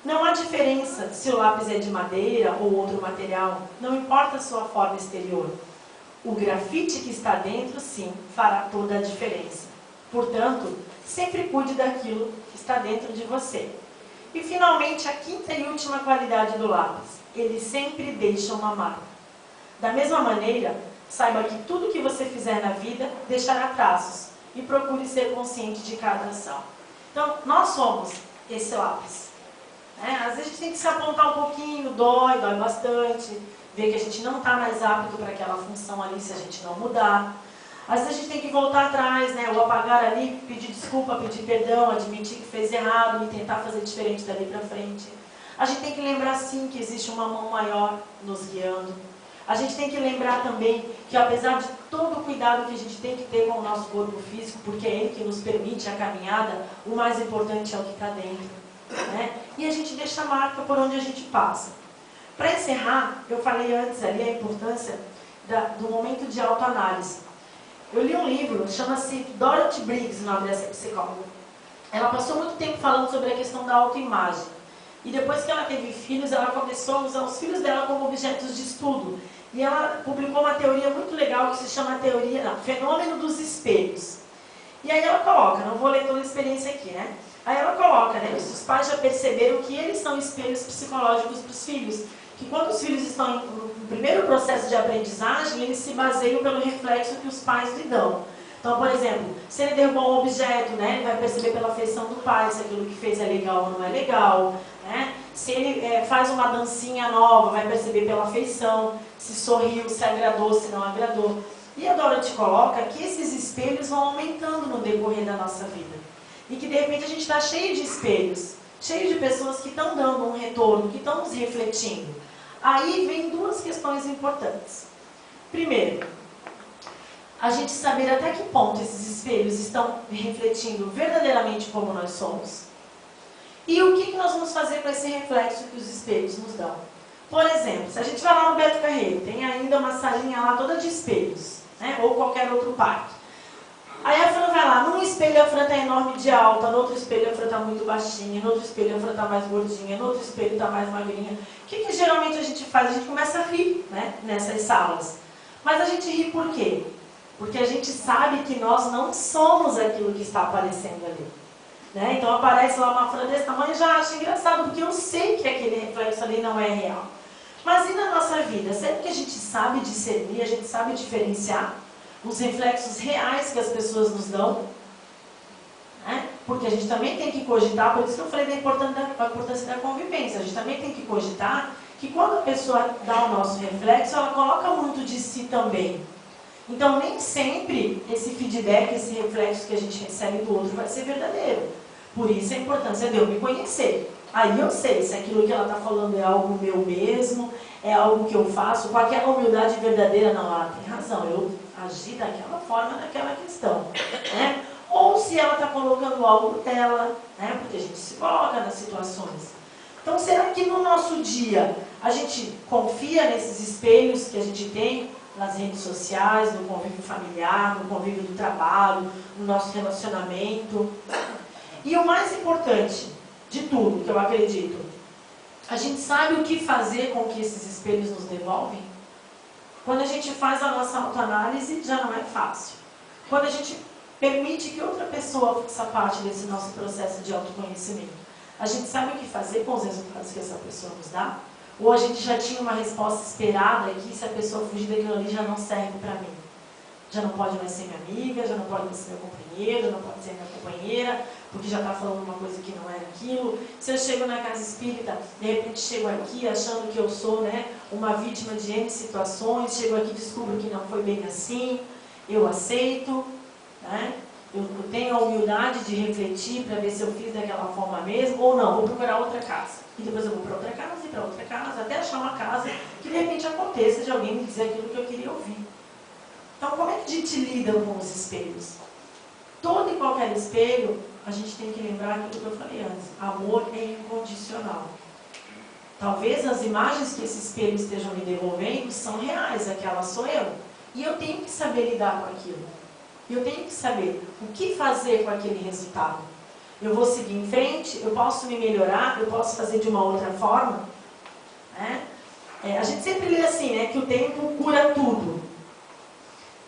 Speaker 2: Não há diferença se o lápis é de madeira ou outro material, não importa a sua forma exterior. O grafite que está dentro, sim, fará toda a diferença. Portanto, sempre cuide daquilo que está dentro de você. E, finalmente, a quinta e última qualidade do lápis. Ele sempre deixa uma marca. Da mesma maneira, saiba que tudo que você fizer na vida deixará traços. E procure ser consciente de cada ação. Então, nós somos esse lápis. Às vezes a gente tem que se apontar um pouquinho, dói bastante. Ver que a gente não está mais apto para aquela função ali se a gente não mudar. Às vezes a gente tem que voltar atrás, né? Ou apagar ali, pedir desculpa, pedir perdão, admitir que fez errado e tentar fazer diferente dali para frente. A gente tem que lembrar sim que existe uma mão maior nos guiando. A gente tem que lembrar também que apesar de todo o cuidado que a gente tem que ter com o nosso corpo físico, porque é ele que nos permite a caminhada, o mais importante é o que está dentro, né? E a gente deixa a marca por onde a gente passa. Para encerrar, eu falei antes ali a importância do momento de autoanálise. Eu li um livro, chama-se Dorothy Briggs, o nome dessa psicóloga. Ela passou muito tempo falando sobre a questão da autoimagem. E depois que ela teve filhos, ela começou a usar os filhos dela como objetos de estudo. E ela publicou uma teoria muito legal que se chama Fenômeno dos Espelhos. E aí ela coloca, não vou ler toda a experiência aqui, né? Aí ela coloca, né, que os pais já perceberam que eles são espelhos psicológicos para os filhos. Que quando os filhos estão no primeiro processo de aprendizagem, eles se baseiam pelo reflexo que os pais lhe dão. Então, por exemplo, se ele derrubou um objeto, né, ele vai perceber pela feição do pai se aquilo que fez é legal ou não é legal. Né? Se ele faz uma dancinha nova, vai perceber pela feição, se sorriu, se agradou, se não agradou. E a Dorothy coloca que esses espelhos vão aumentando no decorrer da nossa vida. E que de repente a gente está cheio de espelhos, cheio de pessoas que estão dando um retorno, que estão nos refletindo. Aí vem duas questões importantes. Primeiro, a gente saber até que ponto esses espelhos estão refletindo verdadeiramente como nós somos. E o que nós vamos fazer com esse reflexo que os espelhos nos dão. Por exemplo, se a gente vai lá no Beto Carreiro, tem ainda uma salinha lá toda de espelhos, né? Ou qualquer outro parque. Aí a Fran vai lá, num espelho a Fran está enorme de alta, no outro espelho a Fran está muito baixinha, no outro espelho a Fran está mais gordinha, no outro espelho está mais magrinha. O que geralmente a gente faz? A gente começa a rir, né, nessas salas. Mas a gente ri por quê? Porque a gente sabe que nós não somos aquilo que está aparecendo ali. Né? Então aparece lá uma Fran desse tamanho e já acho engraçado, porque eu sei que aquele reflexo ali não é real. Mas e na nossa vida? Será que a gente sabe discernir, a gente sabe diferenciar os reflexos reais que as pessoas nos dão? Né? Porque a gente também tem que cogitar, por isso que eu falei da importância da convivência, a gente também tem que cogitar que quando a pessoa dá o nosso reflexo, ela coloca muito de si também. Então nem sempre esse feedback, esse reflexo que a gente recebe do outro vai ser verdadeiro. Por isso a importância de eu me conhecer. Aí eu sei se aquilo que ela está falando é algo meu mesmo, é algo que eu faço, com aquela humildade verdadeira, não, ela tem razão, eu agi daquela forma naquela questão. Né? Ou se ela está colocando algo dela, né? Porque a gente se coloca nas situações. Então será que no nosso dia a gente confia nesses espelhos que a gente tem nas redes sociais, no convívio familiar, no convívio do trabalho, no nosso relacionamento? E o mais importante de tudo, que eu acredito, a gente sabe o que fazer com o que esses espelhos nos devolvem? Quando a gente faz a nossa autoanálise, já não é fácil. Quando a gente permite que outra pessoa faça parte desse nosso processo de autoconhecimento, a gente sabe o que fazer com os resultados que essa pessoa nos dá? Ou a gente já tinha uma resposta esperada que se a pessoa fugir daquilo ali já não serve para mim? Já não pode mais ser minha amiga, já não pode mais ser meu companheiro, já não pode ser minha companheira, porque já está falando uma coisa que não é aquilo. Se eu chego na casa espírita, de repente chego aqui achando que eu sou, né, uma vítima de N situações, chego aqui e descubro que não foi bem assim, eu aceito, né? Eu tenho a humildade de refletir para ver se eu fiz daquela forma mesmo ou não, vou procurar outra casa. E depois eu vou para outra casa e para outra casa, até achar uma casa que de repente aconteça de alguém me dizer aquilo que eu queria ouvir. Então, como é que a gente lida com os espelhos? Todo e qualquer espelho, a gente tem que lembrar aquilo que eu falei antes. Amor é incondicional. Talvez as imagens que esse espelho estejam me devolvendo são reais, aquela sou eu. E eu tenho que saber lidar com aquilo. Eu tenho que saber o que fazer com aquele resultado. Eu vou seguir em frente, eu posso me melhorar, eu posso fazer de uma outra forma. Né? A gente sempre lê assim, né, que o tempo cura tudo.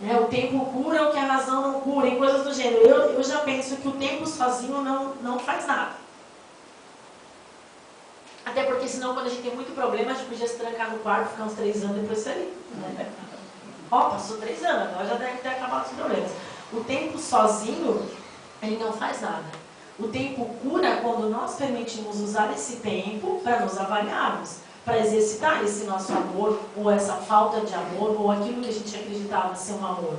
Speaker 2: O tempo cura o que a razão não cura, em coisas do gênero. Eu já penso que o tempo sozinho não faz nada. Até porque senão quando a gente tem muito problema, a gente podia se trancar no quarto, ficar uns 3 anos depois sair. Né? Passou 3 anos, agora já deve ter acabado os problemas. O tempo sozinho, ele não faz nada. O tempo cura quando nós permitimos usar esse tempo para nos avaliarmos, para exercitar esse nosso amor, ou essa falta de amor, ou aquilo que a gente acreditava ser um amor.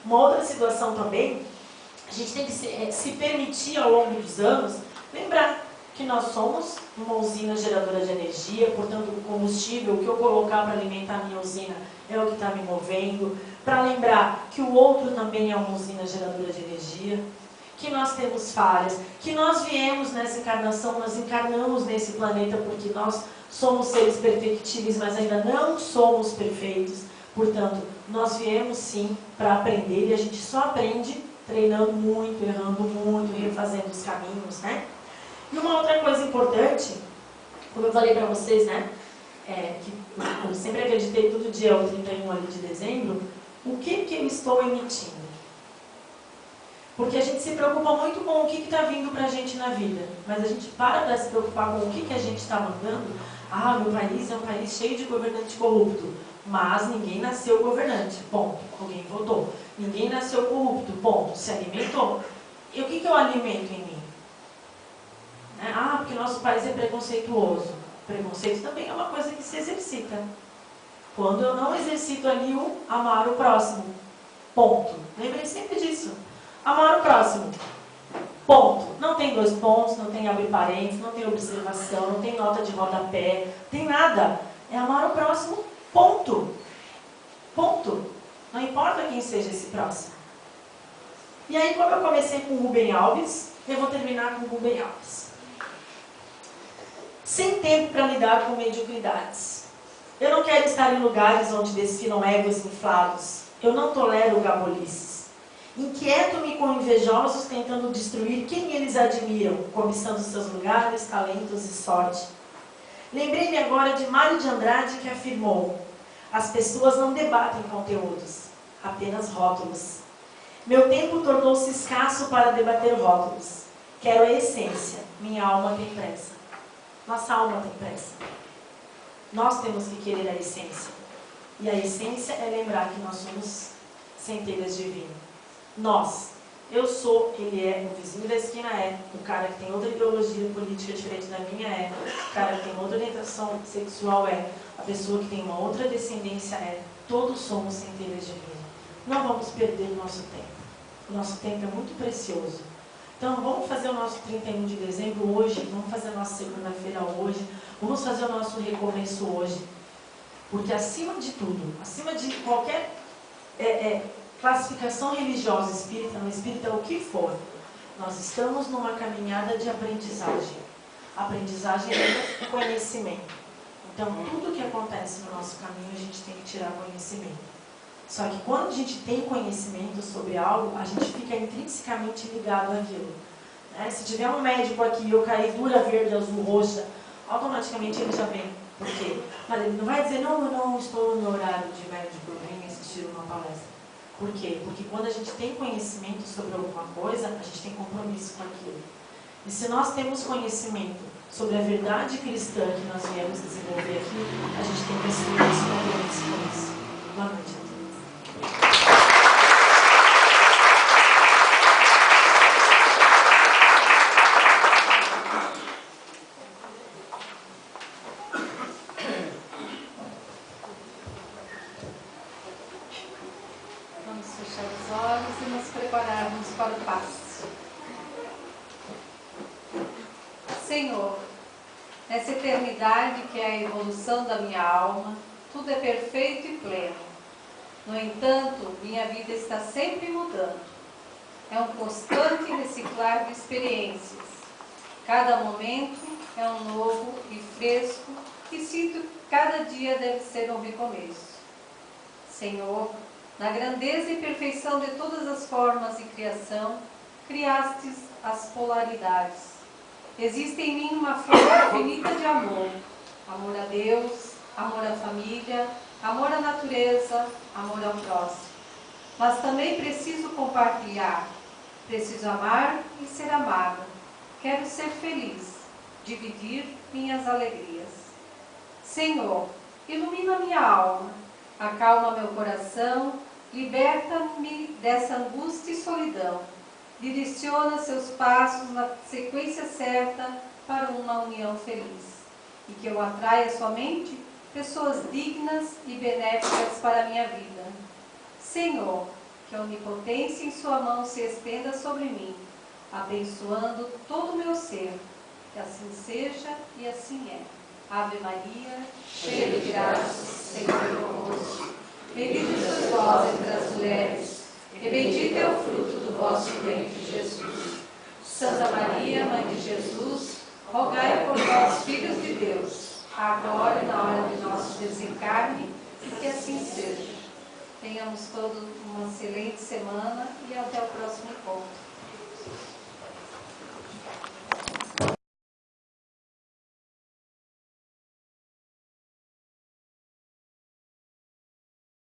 Speaker 2: Uma outra situação também, a gente tem que se permitir ao longo dos anos, lembrar que nós somos uma usina geradora de energia, portanto o combustível que eu colocar para alimentar a minha usina é o que está me movendo, para lembrar que o outro também é uma usina geradora de energia, que nós temos falhas, que nós viemos nessa encarnação, nós encarnamos nesse planeta porque nós somos seres perfectíveis, mas ainda não somos perfeitos, portanto, nós viemos sim para aprender, e a gente só aprende treinando muito, errando muito, refazendo os caminhos, né? E uma outra coisa importante, como eu falei para vocês, né, que eu sempre acreditei todo dia, o 31 ali de dezembro, o que eu estou emitindo? Porque a gente se preocupa muito com o que está vindo para a gente na vida, mas a gente para se preocupar com o que a gente está mandando. Ah, meu país é um país cheio de governante corrupto, mas ninguém nasceu governante, ponto, alguém votou. Ninguém nasceu corrupto, ponto, se alimentou. E o que eu alimento em mim? Ah, porque nosso país é preconceituoso. Preconceito também é uma coisa que se exercita. Quando eu não exercito ali o amar o próximo, ponto. Lembrem sempre disso. Amar o próximo, ponto. Não tem dois pontos, não tem abre parênteses, não tem observação, não tem nota de rodapé, tem nada. É amar o próximo, ponto. Ponto. Não importa quem seja esse próximo. E aí, como eu comecei com o Rubem Alves, eu vou terminar com o Rubem Alves. Sem tempo para lidar com mediocridades. Eu não quero estar em lugares onde desfilam egos inflados. Eu não tolero gabolices. Inquieto-me com invejosos tentando destruir quem eles admiram, cobiçando seus lugares, talentos e sorte. Lembrei-me agora de Mário de Andrade, que afirmou: as pessoas não debatem conteúdos, apenas rótulos. Meu tempo tornou-se escasso para debater rótulos. Quero a essência, minha alma tem pressa. Nossa alma tem pressa. Nós temos que querer a essência. E a essência é lembrar que nós somos centelhas divinas. Nós. Eu sou, ele é, o vizinho da esquina é, o cara que tem outra ideologia política diferente da minha é, o cara que tem outra orientação sexual é, a pessoa que tem uma outra descendência é. Todos somos centelhas divinas. Não vamos perder o nosso tempo. O nosso tempo é muito precioso. Então, vamos fazer o nosso 31 de dezembro hoje, vamos fazer a nossa segunda-feira hoje, vamos fazer o nosso recomeço hoje. Porque acima de tudo, acima de qualquer classificação religiosa, espírita, não espírita, o que for, nós estamos numa caminhada de aprendizagem. Aprendizagem é conhecimento. Então, tudo que acontece no nosso caminho, a gente tem que tirar conhecimento. Só que quando a gente tem conhecimento sobre algo, a gente fica intrinsecamente ligado àquilo. Né? Se tiver um médico aqui e eu cair dura, verde, azul, roxa, automaticamente ele já vem. Por quê? Mas ele não vai dizer, não, eu não estou no horário de médico, eu venho assistir uma palestra. Por quê? Porque quando a gente tem conhecimento sobre alguma coisa, a gente tem compromisso com aquilo. E se nós temos conhecimento sobre a verdade cristã que nós viemos desenvolver aqui, a gente tem que assumir esse compromisso com isso. Boa noite a todos.
Speaker 1: Vamos fechar os olhos e nos prepararmos para o passe. Senhor, nessa eternidade que é a evolução da minha alma, tudo é perfeito e pleno. No entanto, minha vida está sempre mudando. É um constante reciclar de experiências. Cada momento é um novo e fresco e sinto que cada dia deve ser um recomeço. Senhor, na grandeza e perfeição de todas as formas de criação, criastes as polaridades. Existe em mim uma forma infinita de amor. Amor a Deus, amor à família, amor à natureza, amor ao próximo. Mas também preciso compartilhar. Preciso amar e ser amada. Quero ser feliz, dividir minhas alegrias. Senhor, ilumina minha alma, acalma meu coração, liberta-me dessa angústia e solidão. Direciona seus passos na sequência certa para uma união feliz. E que eu atraia somente pessoas dignas e benéficas para a minha vida. Senhor, que a onipotência em sua mão se estenda sobre mim, abençoando todo o meu ser. Que assim seja e assim é. Ave Maria, cheia de graça, Senhor é convosco. Bendita sois vós entre as mulheres, e bendito é o fruto do vosso ventre, Jesus. Santa Maria, Mãe de Jesus, rogai por nós, filhos de Deus, agora e na hora de nosso desencarne, e que assim seja. Tenhamos todos uma excelente semana e até o próximo encontro.